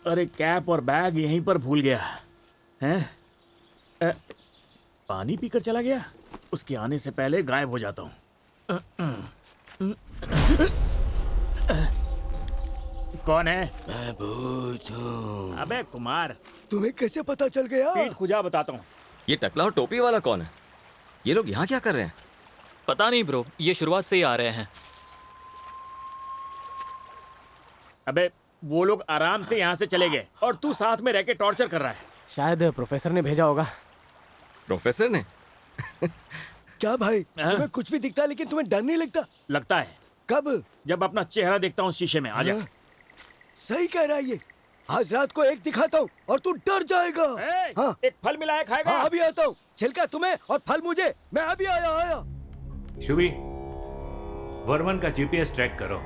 अरे कैप और बैग यहीं पर भूल गया हैं? पानी पीकर चला गया। उसके आने से पहले गायब हो जाता हूँ। कौन है? मैं भूत हूँ। अबे कुमार, तुम्हें कैसे पता चल गया? पीठ खुजा बताता हूँ। ये टकला और टोपी वाला कौन है? ये लोग यहाँ क्या कर रहे हैं? पता नहीं ब्रो, ये शुरुआत से ही आ रहे हैं। अबे वो लोग आराम से यहाँ से चले गए और तू साथ में रह के टॉर्चर कर रहा है। शायद प्रोफेसर ने भेजा होगा। प्रोफेसर ने? क्या भाई, तुम्हें कुछ भी दिखता है लेकिन तुम्हें डर नहीं लगता? लगता है। कब? जब अपना चेहरा देखता हूँ शीशे में। आजा। सही कह रहा है ये। आज रात को एक दिखाता हूँ और तू डर जाएगा। हाँ। एक फल मिलाया खाएगा? हाँ, अभी आता हूँ। छिलका तुम्हें और फल मुझे। मैं अभी आया। शुभी, वर्मन का जीपीएस ट्रैक करो।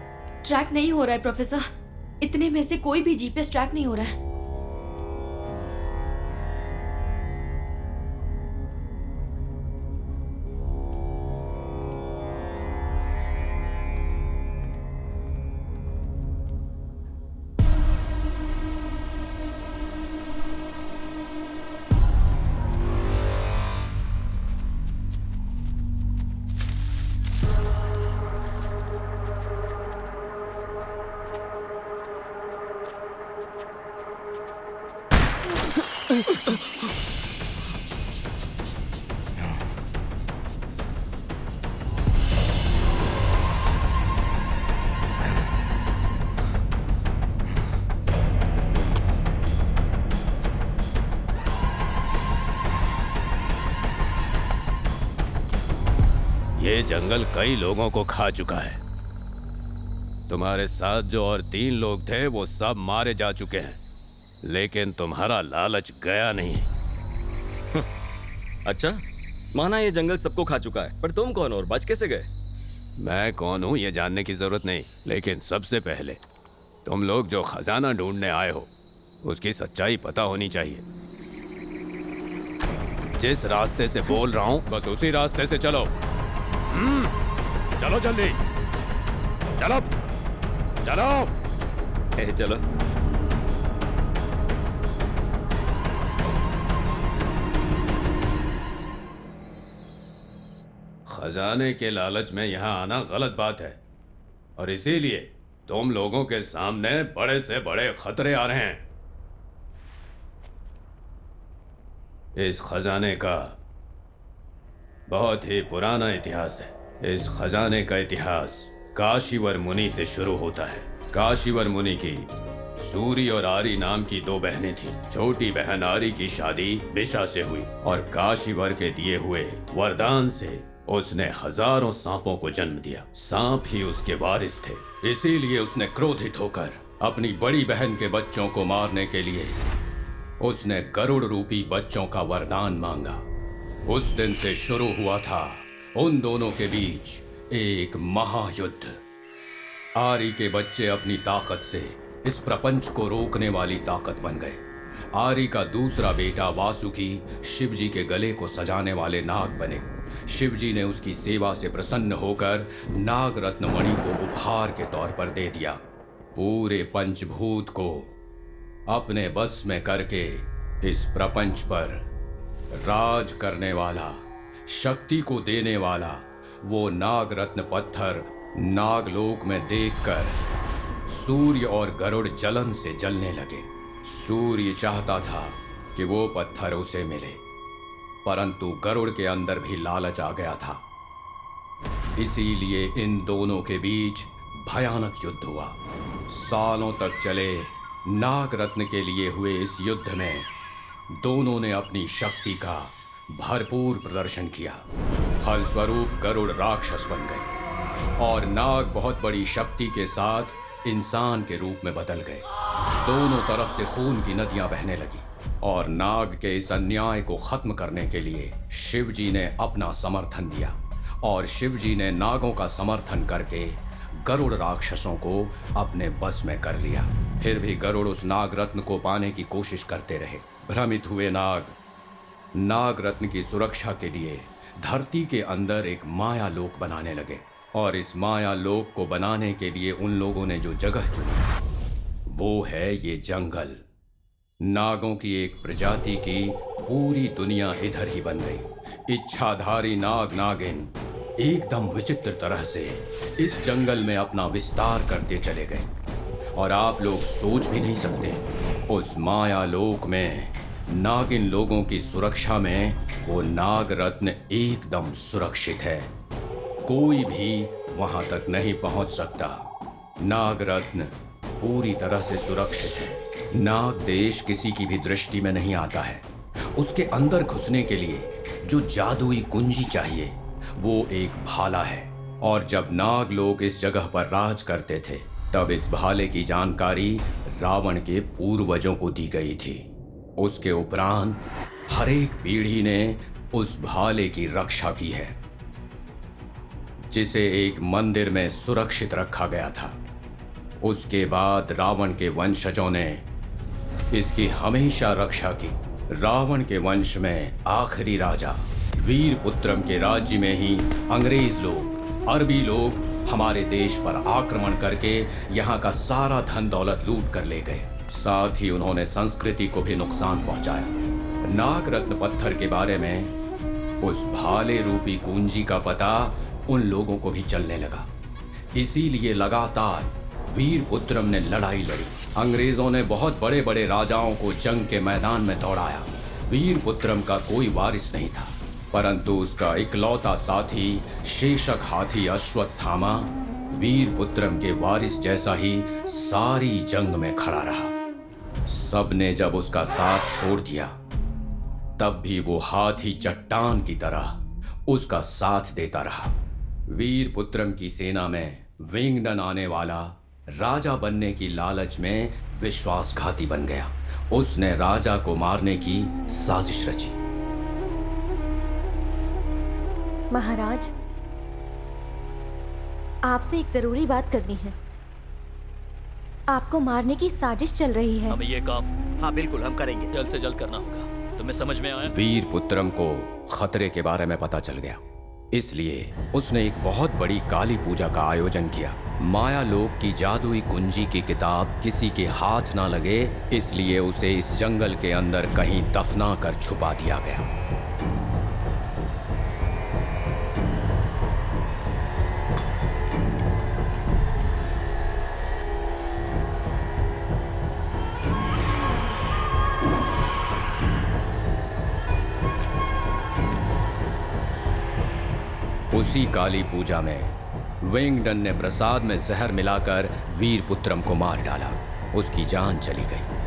ट्रैक नहीं हो रहा है प्रोफेसर। इतने में से कोई भी जीपीएस ट्रैक नहीं हो रहा है। ये जंगल कई लोगों को खा चुका है। तुम्हारे साथ जो और 3 लोग थे वो सब मारे जा चुके हैं, लेकिन तुम्हारा लालच गया नहीं। अच्छा, माना ये जंगल सबको खा चुका है, पर तुम कौन हो और बच कैसे गए? मैं कौन हूं ये जानने की जरूरत नहीं, लेकिन सबसे पहले तुम लोग जो खजाना ढूंढने आए हो उसकी सच्चाई पता होनी चाहिए। जिस रास्ते से बोल रहा हूं बस उसी रास्ते से चलो। चलो जल्दी, चलो चलो। चलो। खजाने के लालच में यहाँ आना गलत बात है और इसीलिए तुम लोगों के सामने बड़े से बड़े खतरे आ रहे हैं। इस खजाने का बहुत ही पुराना इतिहास है। इस खजाने का इतिहास काशीवर मुनि से शुरू होता है। काशीवर मुनि की सूरी और आरी नाम की 2 बहनें थीं। छोटी बहन आरी की शादी बिशा से हुई और काशीवर के दिए हुए वरदान से उसने हजारों सांपों को जन्म दिया। सांप ही उसके वारिस थे, इसीलिए उसने क्रोधित होकर अपनी बड़ी बहन के बच्चों को मारने के लिए उसने गरुड़ रूपी बच्चों का वरदान मांगा। उस दिन से शुरू हुआ था उन दोनों के बीच एक महायुद्ध। आरी के बच्चे अपनी ताकत से इस प्रपंच को रोकने वाली ताकत बन गए। आरी का दूसरा बेटा वासुकी शिवजी के गले को सजाने वाले नाग बने। शिवजी ने उसकी सेवा से प्रसन्न होकर नाग रत्न मणि को उपहार के तौर पर दे दिया। पूरे पंचभूत को अपने बस में करके इस प्रपंच पर राज करने वाला, शक्ति को देने वाला वो नाग रत्न पत्थर नागलोक में देखकर सूर्य और गरुड़ जलन से जलने लगे। सूर्य चाहता था कि वो पत्थर उसे मिले, परंतु गरुड़ के अंदर भी लालच आ गया था। इसीलिए इन दोनों के बीच भयानक युद्ध हुआ। सालों तक चले नाग रत्न के लिए हुए इस युद्ध में दोनों ने अपनी शक्ति का भरपूर प्रदर्शन किया। फलस्वरूप गरुड़ राक्षस बन गए और नाग बहुत बड़ी शक्ति के साथ इंसान के रूप में बदल गए। दोनों तरफ से खून की नदियां बहने लगी और नाग के इस अन्याय को खत्म करने के लिए शिवजी ने अपना समर्थन दिया और शिवजी ने नागों का समर्थन करके गरुड़ राक्षसों को अपने बस में कर लिया। फिर भी गरुड़ उस नाग रत्न को पाने की कोशिश करते रहे। भ्रमित हुए नाग रत्न की सुरक्षा के लिए धरती के अंदर एक माया लोक बनाने लगे और इस माया लोक को बनाने के लिए उन लोगों ने जो जगह चुनी वो है ये जंगल। नागों की एक प्रजाति की पूरी दुनिया इधर ही बन गई। इच्छाधारी नाग नागिन एकदम विचित्र तरह से इस जंगल में अपना विस्तार करते चले गए और आप लोग सोच भी नहीं सकते उस माया लोक में नागिन लोगों की सुरक्षा में वो नाग रत्न एकदम सुरक्षित है। कोई भी वहां तक नहीं पहुंच सकता। नाग रत्न पूरी तरह से सुरक्षित है। नाग देश किसी की भी दृष्टि में नहीं आता है। उसके अंदर घुसने के लिए जो जादुई कुंजी चाहिए वो एक भाला है। और जब नाग लोग इस जगह पर राज करते थे तब इस भाले की जानकारी रावण के पूर्वजों को दी गई थी। उसके उपरांत हर एक पीढ़ी ने उस भाले की रक्षा की है, जिसे एक मंदिर में सुरक्षित रखा गया था। उसके बाद रावण के वंशजों ने इसकी हमेशा रक्षा की। रावण के वंश में आखिरी राजा वीरपुत्रम के राज्य में ही अंग्रेज लोग, अरबी लोग हमारे देश पर आक्रमण करके यहाँ का सारा धन दौलत लूट कर ले गए। साथ ही उन्होंने संस्कृति को भी नुकसान पहुंचाया। नाग रत्न पत्थर के बारे में उस भाले रूपी कुंजी का पता उन लोगों को भी चलने लगा। इसीलिए लगातार वीरपुत्रम ने लड़ाई लड़ी। अंग्रेजों ने बहुत बड़े बड़े राजाओं को जंग के मैदान में दौड़ाया। वीरपुत्रम का कोई वारिस नहीं था, परंतु उसका इकलौता साथी शेषक हाथी अश्वत्थामा वीरपुत्रम के वारिस जैसा ही सारी जंग में खड़ा रहा। सबने जब उसका साथ छोड़ दिया तब भी वो हाथी चट्टान की तरह उसका साथ देता रहा। वीरपुत्रम की सेना में विंगडन आने वाला राजा बनने की लालच में विश्वासघाती बन गया। उसने राजा को मारने की साजिश रची। महाराज, आपसे एक जरूरी बात करनी है। आपको मारने की साजिश चल रही है। हमें ये काम हाँ बिल्कुल हम करेंगे, जल्द से जल्द करना होगा। तुम्हें समझ में आया? वीरपुत्रम को खतरे के बारे में पता चल गया, इसलिए उसने एक बहुत बड़ी काली पूजा का आयोजन किया। माया लोक की जादुई कुंजी की किताब किसी के हाथ ना लगे, इसलिए उसे इस जंगल के अंदर कहीं दफना कर छुपा दिया गया। उसी काली पूजा में विंगडन ने प्रसाद में जहर मिलाकर वीरपुत्रम को मार डाला। उसकी जान चली गई।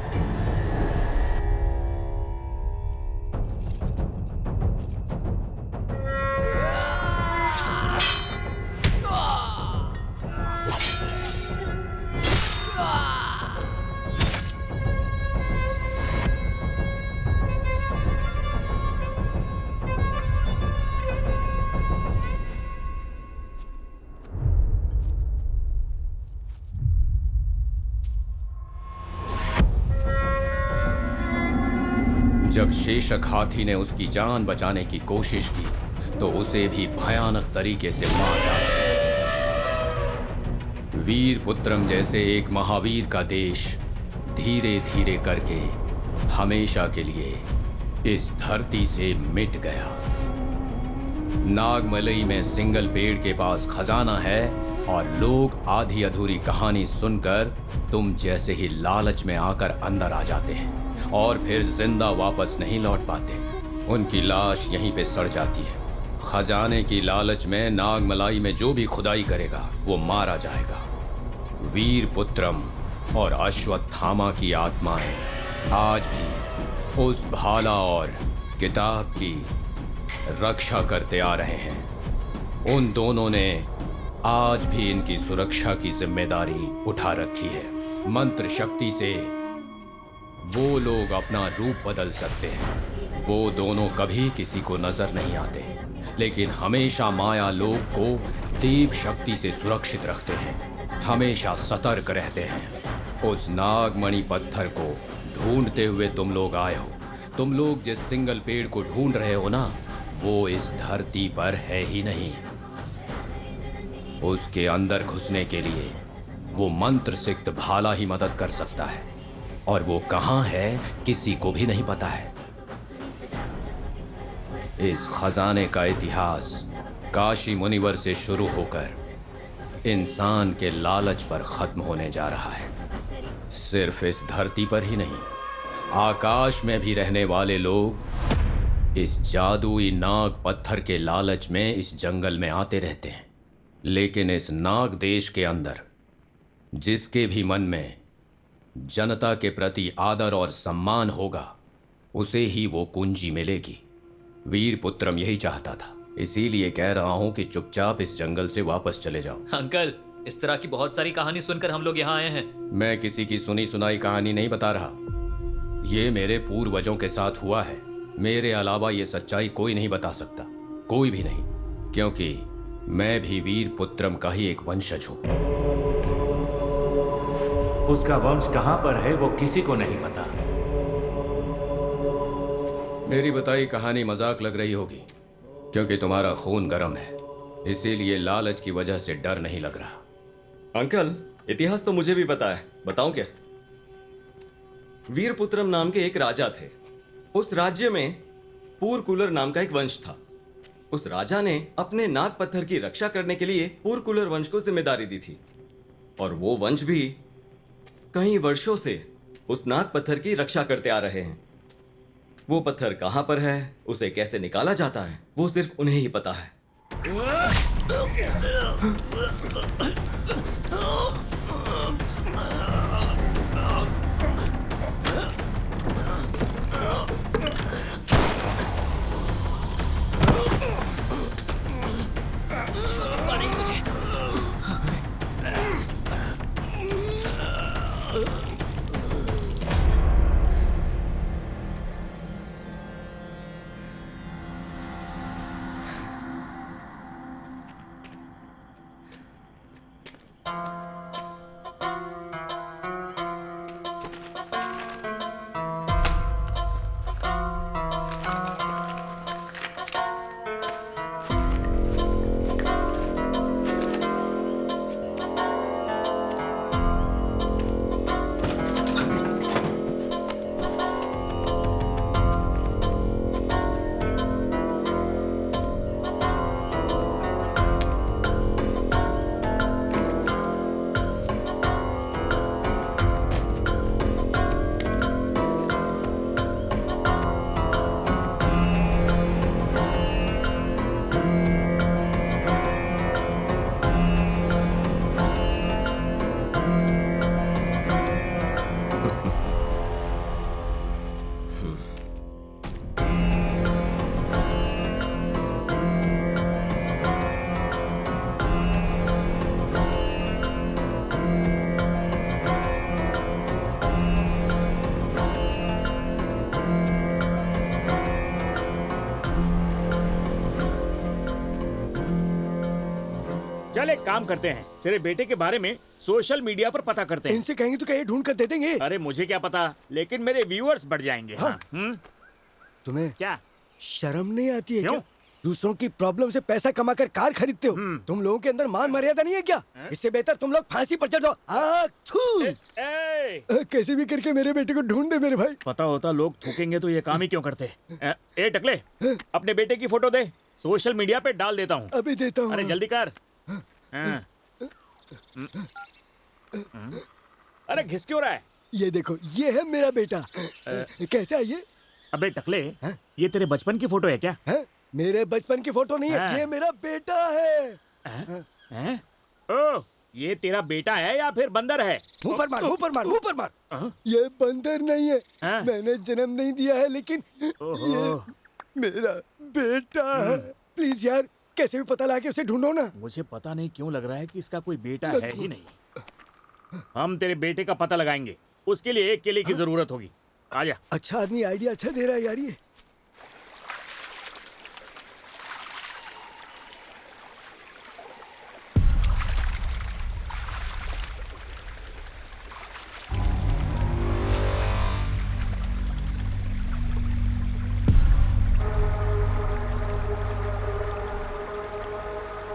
जब शेषक हाथी ने उसकी जान बचाने की कोशिश की तो उसे भी भयानक तरीके से मार डाला। वीरपुत्रम जैसे एक महावीर का देश धीरे धीरे करके हमेशा के लिए इस धरती से मिट गया। नागमलई में सिंगल पेड़ के पास खजाना है और लोग आधी अधूरी कहानी सुनकर तुम जैसे ही लालच में आकर अंदर आ जाते हैं और फिर जिंदा वापस नहीं लौट पाते। उनकी लाश यहीं पे सड़ जाती है। खजाने की लालच में नागमलाई में जो भी खुदाई करेगा वो मारा जाएगा। वीरपुत्रम और अश्वत्थामा की आत्माएं आज भी उस भाला और किताब की रक्षा करते आ रहे हैं। उन दोनों ने आज भी इनकी सुरक्षा की जिम्मेदारी उठा रखी है। मंत्र शक्ति से वो लोग अपना रूप बदल सकते हैं। वो दोनों कभी किसी को नजर नहीं आते, लेकिन हमेशा माया लोक को देव शक्ति से सुरक्षित रखते हैं, हमेशा सतर्क रहते हैं। उस नागमणि पत्थर को ढूंढते हुए तुम लोग आए हो। तुम लोग जिस सिंगल पेड़ को ढूंढ रहे हो ना, वो इस धरती पर है ही नहीं। उसके अंदर घुसने के लिए वो मंत्र सिक्त भाला ही मदद कर सकता है। और वो कहाँ है किसी को भी नहीं पता है। इस खजाने का इतिहास काशी मुनिवर से शुरू होकर इंसान के लालच पर खत्म होने जा रहा है। सिर्फ इस धरती पर ही नहीं, आकाश में भी रहने वाले लोग इस जादुई नाग पत्थर के लालच में इस जंगल में आते रहते हैं। लेकिन इस नाग देश के अंदर जिसके भी मन में जनता के प्रति आदर और सम्मान होगा, उसे ही वो कुंजी मिलेगी। वीरपुत्रम यही चाहता था, इसीलिए कह रहा हूं कि चुपचाप इस जंगल से वापस चले जाओ। अंकल, इस तरह की बहुत सारी कहानी सुनकर हम लोग यहाँ आए हैं। मैं किसी की सुनी सुनाई कहानी नहीं बता रहा, ये मेरे पूर्वजों के साथ हुआ है। मेरे अलावा ये सच्चाई कोई नहीं बता सकता, कोई भी नहीं, क्योंकि मैं भी वीरपुत्रम का ही एक वंशज हूं। उसका वंश कहां पर है वो किसी को नहीं पता। मेरी बताई कहानी मजाक लग रही होगी, क्योंकि तुम्हारा खून गर्म है, इसीलिए लालच की वजह से डर नहीं लग रहा। अंकल, इतिहास तो मुझे भी पता है, बताऊं क्या? वीरपुत्रम नाम के एक राजा थे। उस राज्य में पूरकुलर नाम का एक वंश था। उस राजा ने अपने नाग पत्थर की रक्षा करने के लिए पूरकुलर वंश को जिम्मेदारी दी थी, और वो वंश भी कई वर्षों से उस नाग पत्थर की रक्षा करते आ रहे हैं। वो पत्थर कहां पर है, उसे कैसे निकाला जाता है, वो सिर्फ उन्हें ही पता है। चल एक काम करते हैं, तेरे बेटे के बारे में सोशल मीडिया पर पता करते हैं। इनसे कहेंगे तो क्या ये ढूंढ कर दे देंगे? अरे मुझे क्या पता, लेकिन मेरे व्यूअर्स बढ़ जाएंगे। हाँ। तुम्हें क्या शर्म नहीं आती है क्यों? क्या? दूसरों की प्रॉब्लम से पैसा कमाकर कार खरीदते हो। तुम लोगों के अंदर मान मर्यादा नहीं है क्या? इससे बेहतर तुम लोग फांसी पर चढ़ जाओ। कैसे भी करके मेरे बेटे को ढूंढ दे मेरे भाई। पता होता लोग थूकेंगे तो ये काम ही क्यों करते। ए टकले, अपने बेटे की फोटो दे, सोशल मीडिया पे डाल देता हूँ। अभी देता हूँ। अरे जल्दी कर। अरे घिस क्यों रहा है? ये देखो, ये है मेरा बेटा। कैसा है ये? अबे टकले, ये तेरे बचपन की फोटो है क्या? मेरे बचपन की फोटो नहीं है, ये मेरा बेटा है। ओ, ये तेरा बेटा है या फिर बंदर है? मुंह पर मार, मुंह पर मार, मुंह पर मार। ये बंदर नहीं है, मैंने जन्म नहीं दिया है, लेकिन ये मेरा बेटा है। प्लीज यार, कैसे भी पता लगा के उसे ढूंढो ना। मुझे पता नहीं क्यों लग रहा है कि इसका कोई बेटा है ही नहीं। हम तेरे बेटे का पता लगाएंगे, उसके लिए एक केले की जरूरत होगी। आजा। अच्छा आदमी आइडिया अच्छा दे रहा है यार ये।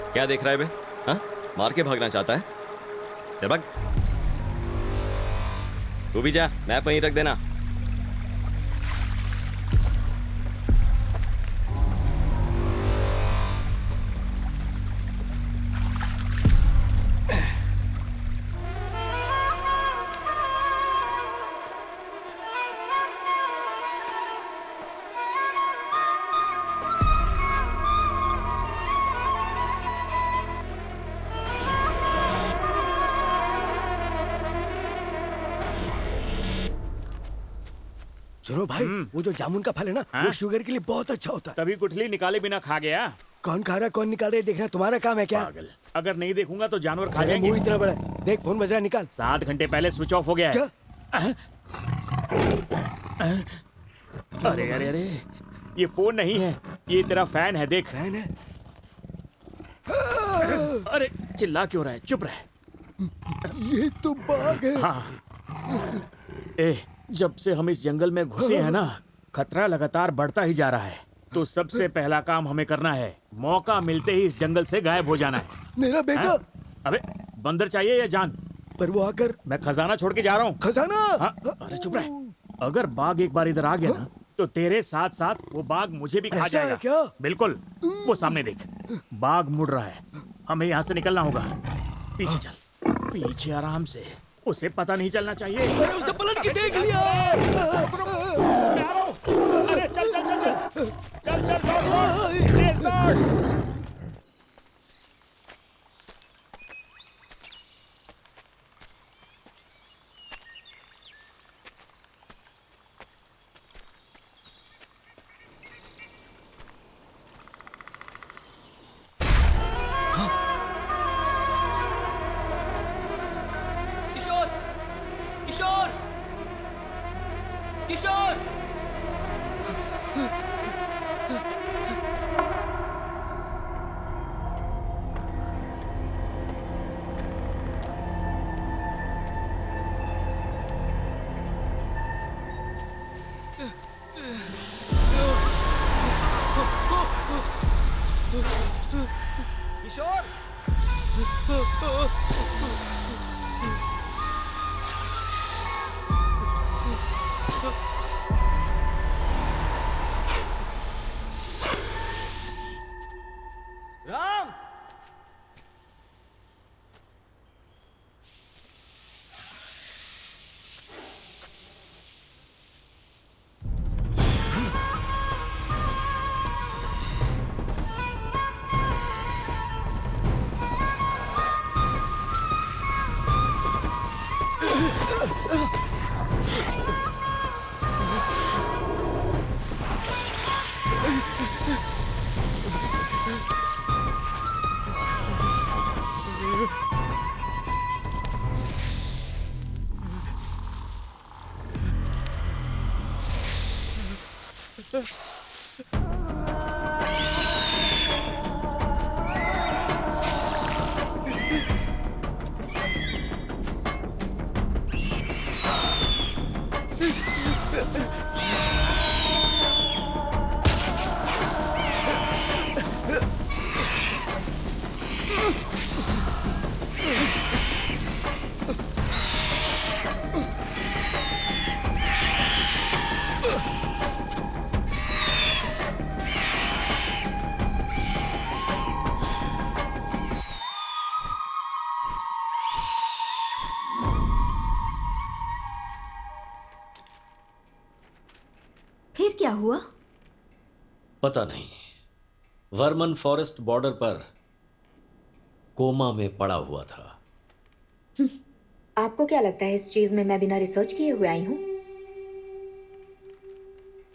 क्या देख रहा है बे? हाँ? मार के भागना चाहता है? चल भाग। तू भी जा, मैप वहीं रख देना। सुनो भाई, वो जो जामुन का फल है ना, वो शुगर के लिए बहुत अच्छा होता है। तभी गुठली निकाले बिना खा गया। कौन खा रहा कौन निकाल रहा है देखना तुम्हारा काम है क्या? पागल, अगर नहीं देखूंगा तो जानवर खा अरे जाएंगे। मुंह इतना बड़ा है। देख फोन बज रहा है, निकाल। 7 घंटे पहले स्विच ऑफ हो गया है। क्या? अरे अरे अरे, ये फोन नहीं है, ये तेरा फैन है। देख, फैन है। अरे चिल्ला क्यों रहा है? चुप रह। ये तो बाघ है। हाँ। जब से हम इस जंगल में घुसे हैं ना, खतरा लगातार बढ़ता ही जा रहा है। तो सबसे पहला काम हमें करना है, मौका मिलते ही इस जंगल से गायब हो जाना है। मेरा बेटा। अबे बंदर चाहिए या जान? पर वो आकर, मैं खजाना छोड़ के जा रहा हूँ। खजाना? हाँ, अरे चुप रह। अगर बाघ एक बार इधर आ गया ना, तो तेरे साथ साथ वो बाघ मुझे भी खा जाएगा। क्या? बिल्कुल, वो सामने देख, बाघ मुड़ रहा है। हमें यहाँ से निकलना होगा। पीछे चल, पीछे आराम से, उसे पता नहीं चलना चाहिए। अरे उसने पलट के देख लिया। अरे चल चल चल चल चल चल दौड़, तेज दौड़। किशोर, किशोर, किशोर। किशोर, राम। फिर क्या हुआ? पता नहीं। वर्मन फॉरेस्ट बॉर्डर पर कोमा में पड़ा हुआ था। आपको क्या लगता है इस चीज में मैं बिना रिसर्च किए हुए आई हूँ?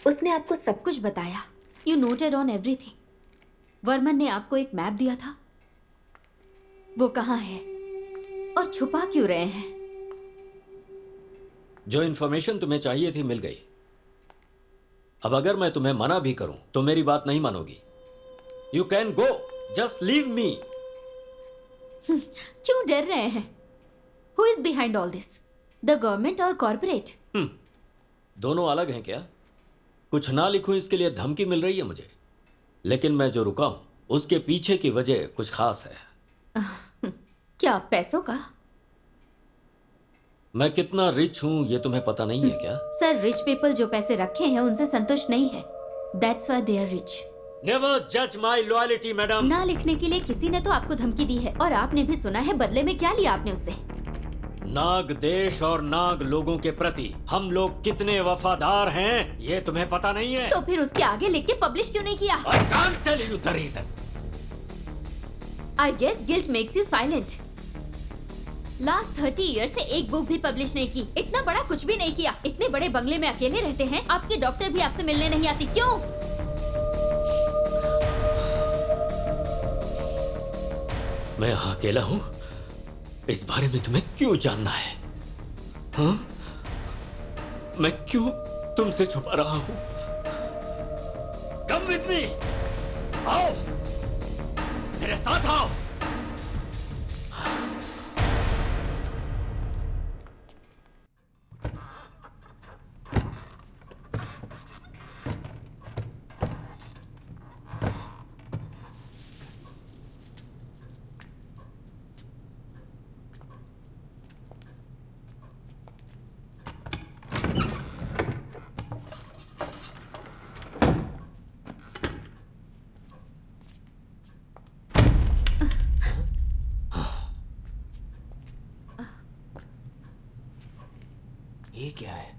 उसने आपको सब कुछ बताया। You noted on everything. Varman ने आपको एक मैप दिया था, वो कहाँ है और छुपा क्यों रहे हैं? जो इन्फॉर्मेशन तुम्हें चाहिए थी मिल गई। अब अगर मैं तुम्हें मना भी करूं तो मेरी बात नहीं मानोगी। You can go, just leave me. क्यों डर रहे हैं? Who is behind all this? The government और कॉर्पोरेट? दोनों अलग हैं क्या? कुछ ना लिखूं इसके लिए धमकी मिल रही है मुझे, लेकिन मैं जो रुका हूं उसके पीछे की वजह कुछ खास है। क्या पैसों का? मैं कितना रिच हूँ ये तुम्हें पता नहीं है क्या? सर, रिच पीपल जो पैसे रखे हैं उनसे संतुष्ट नहीं है। That's why they are rich. Never जज माई लॉयल्टी मैडम। ना लिखने के लिए किसी ने तो आपको धमकी दी है और आपने भी सुना है, बदले में क्या लिया आपने उससे? नाग देश और नाग लोगों के प्रति हम लोग कितने वफादार हैं ये तुम्हें पता नहीं है। तो फिर उसके आगे लिख के पब्लिश क्यों नहीं किया? I can't tell you the reason. I guess guilt makes you silent. Last 30 year से एक बुक भी पब्लिश नहीं की, इतना बड़ा कुछ भी नहीं किया, इतने बड़े बंगले में अकेले रहते हैं, आपकी डॉक्टर भी आपसे मिलने नहीं आती, क्यों? मैं यहाँ अकेला हूँ, इस बारे में तुम्हें क्यों जानना है? हाँ? मैं क्यों तुमसे छुपा रहा हूँ? Come with me. आओ, मेरे साथ आओ। ये क्या है?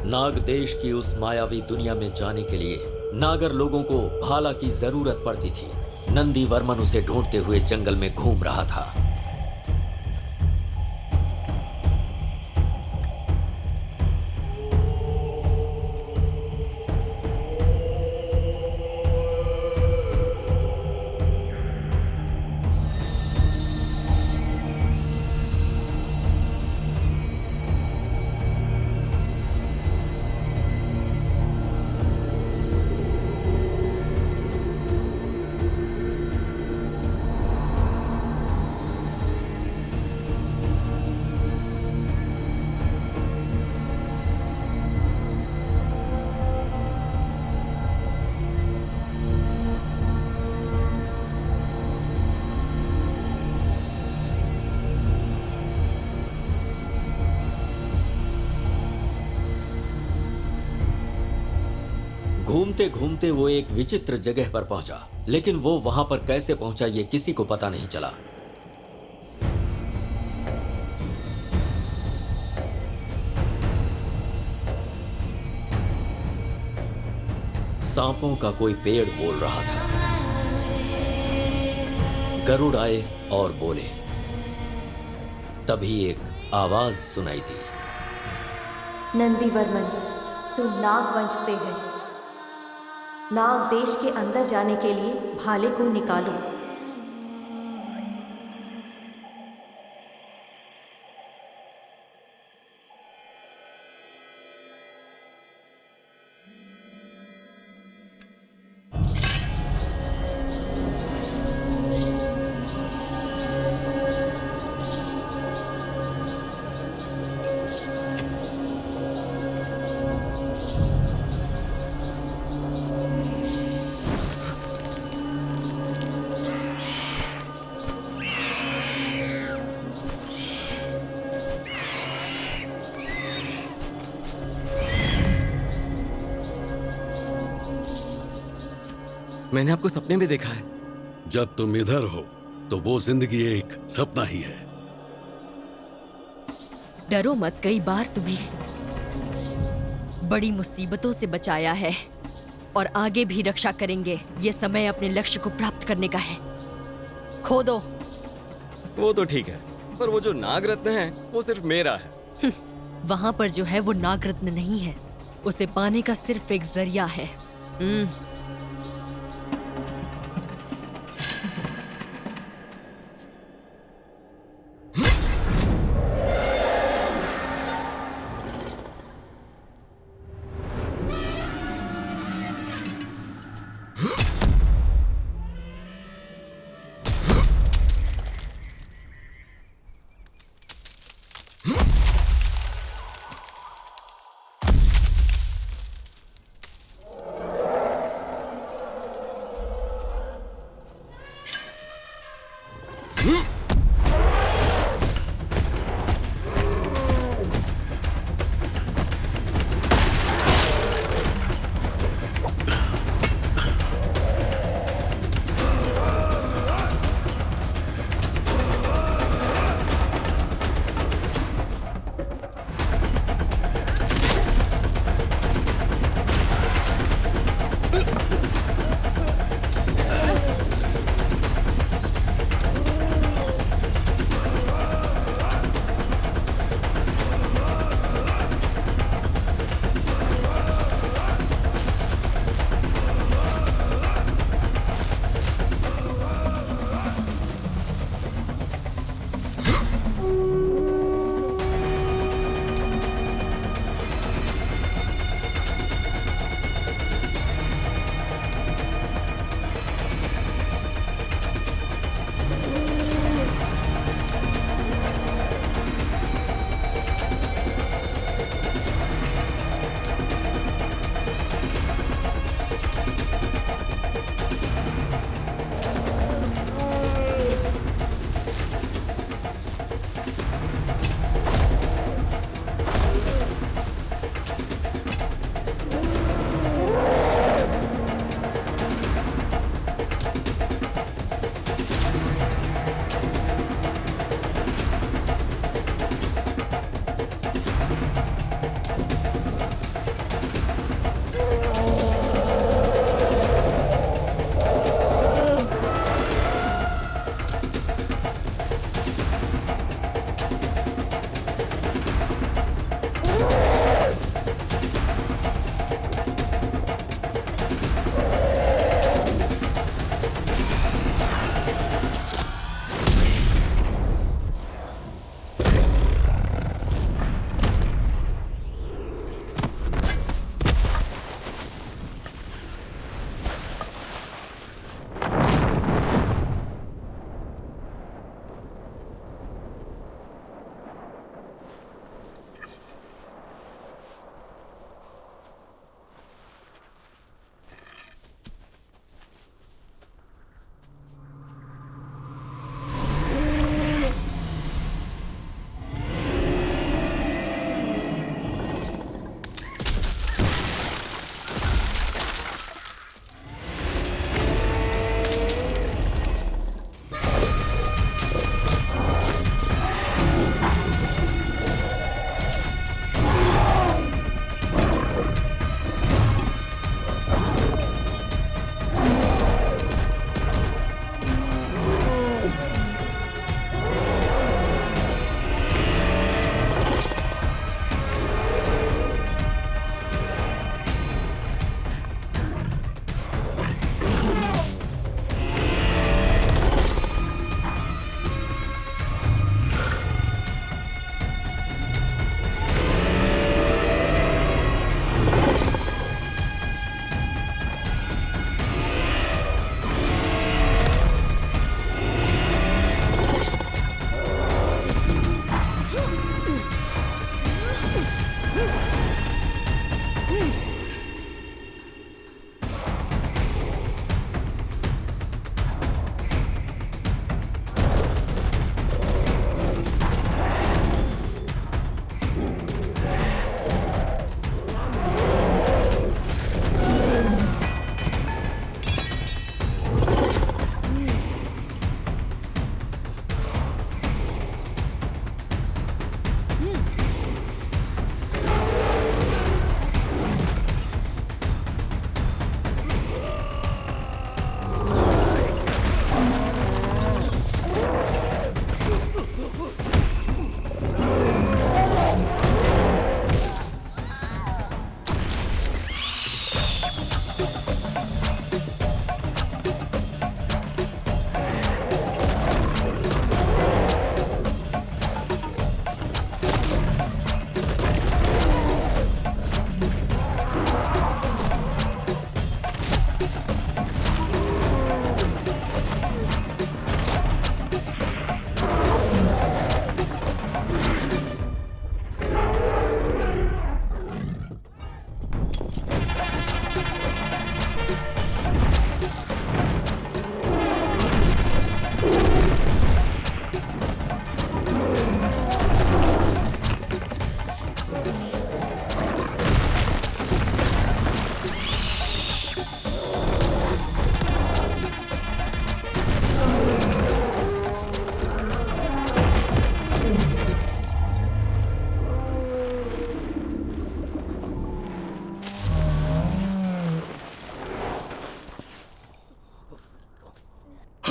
नाग देश की उस मायावी दुनिया में जाने के लिए नागर लोगों को भाला की जरूरत पड़ती थी। नंदी वर्मन उसे ढूंढते हुए जंगल में घूम रहा था। घूमते घूमते वो एक विचित्र जगह पर पहुंचा, लेकिन वो वहां पर कैसे पहुंचा ये किसी को पता नहीं चला। सांपों का कोई पेड़ बोल रहा था। गरुड़ आए और बोले। तभी एक आवाज सुनाई दी। नंदीवर्मन, तुम नागवंश से है। नाग देश के अंदर जाने के लिए भाले को निकालो। मैंने आपको सपने में देखा है। जब तुम इधर हो तो वो जिंदगी एक सपना ही है। डरो मत, कई बार तुम्हें बड़ी मुसीबतों से बचाया है और आगे भी रक्षा करेंगे। ये समय अपने लक्ष्य को प्राप्त करने का है। खो दो। वो तो ठीक है, पर वो जो नागरत्न है वो सिर्फ मेरा है। वहां पर जो है वो नागरत्न नहीं है, उसे पाने का सिर्फ एक जरिया है।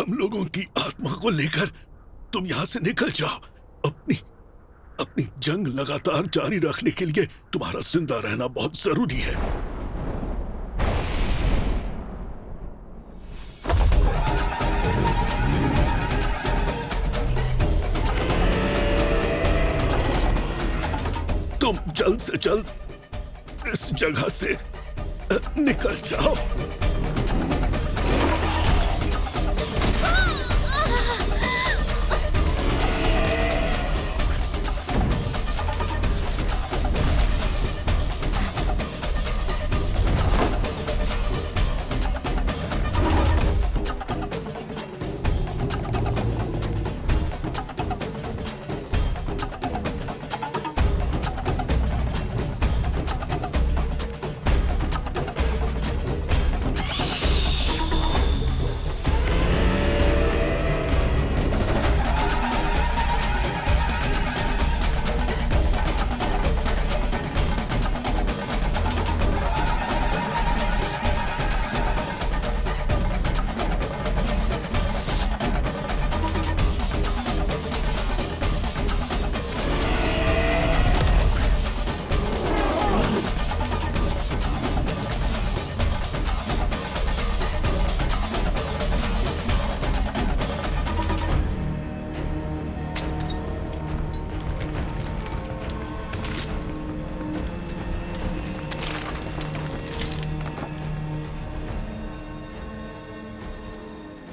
हम लोगों की आत्मा को लेकर तुम यहां से निकल जाओ। अपनी जंग लगातार जारी रखने के लिए तुम्हारा जिंदा रहना बहुत जरूरी है। तुम जल्द से जल्द इस जगह से निकल जाओ।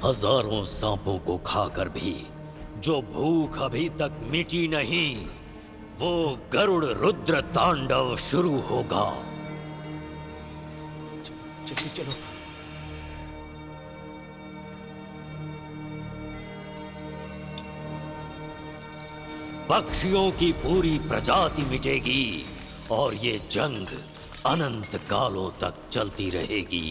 हजारों सांपों को खाकर भी जो भूख अभी तक मिटी नहीं, वो गरुड़ रुद्र तांडव शुरू होगा। चलो चलो। पक्षियों की पूरी प्रजाति मिटेगी और ये जंग अनंत कालों तक चलती रहेगी।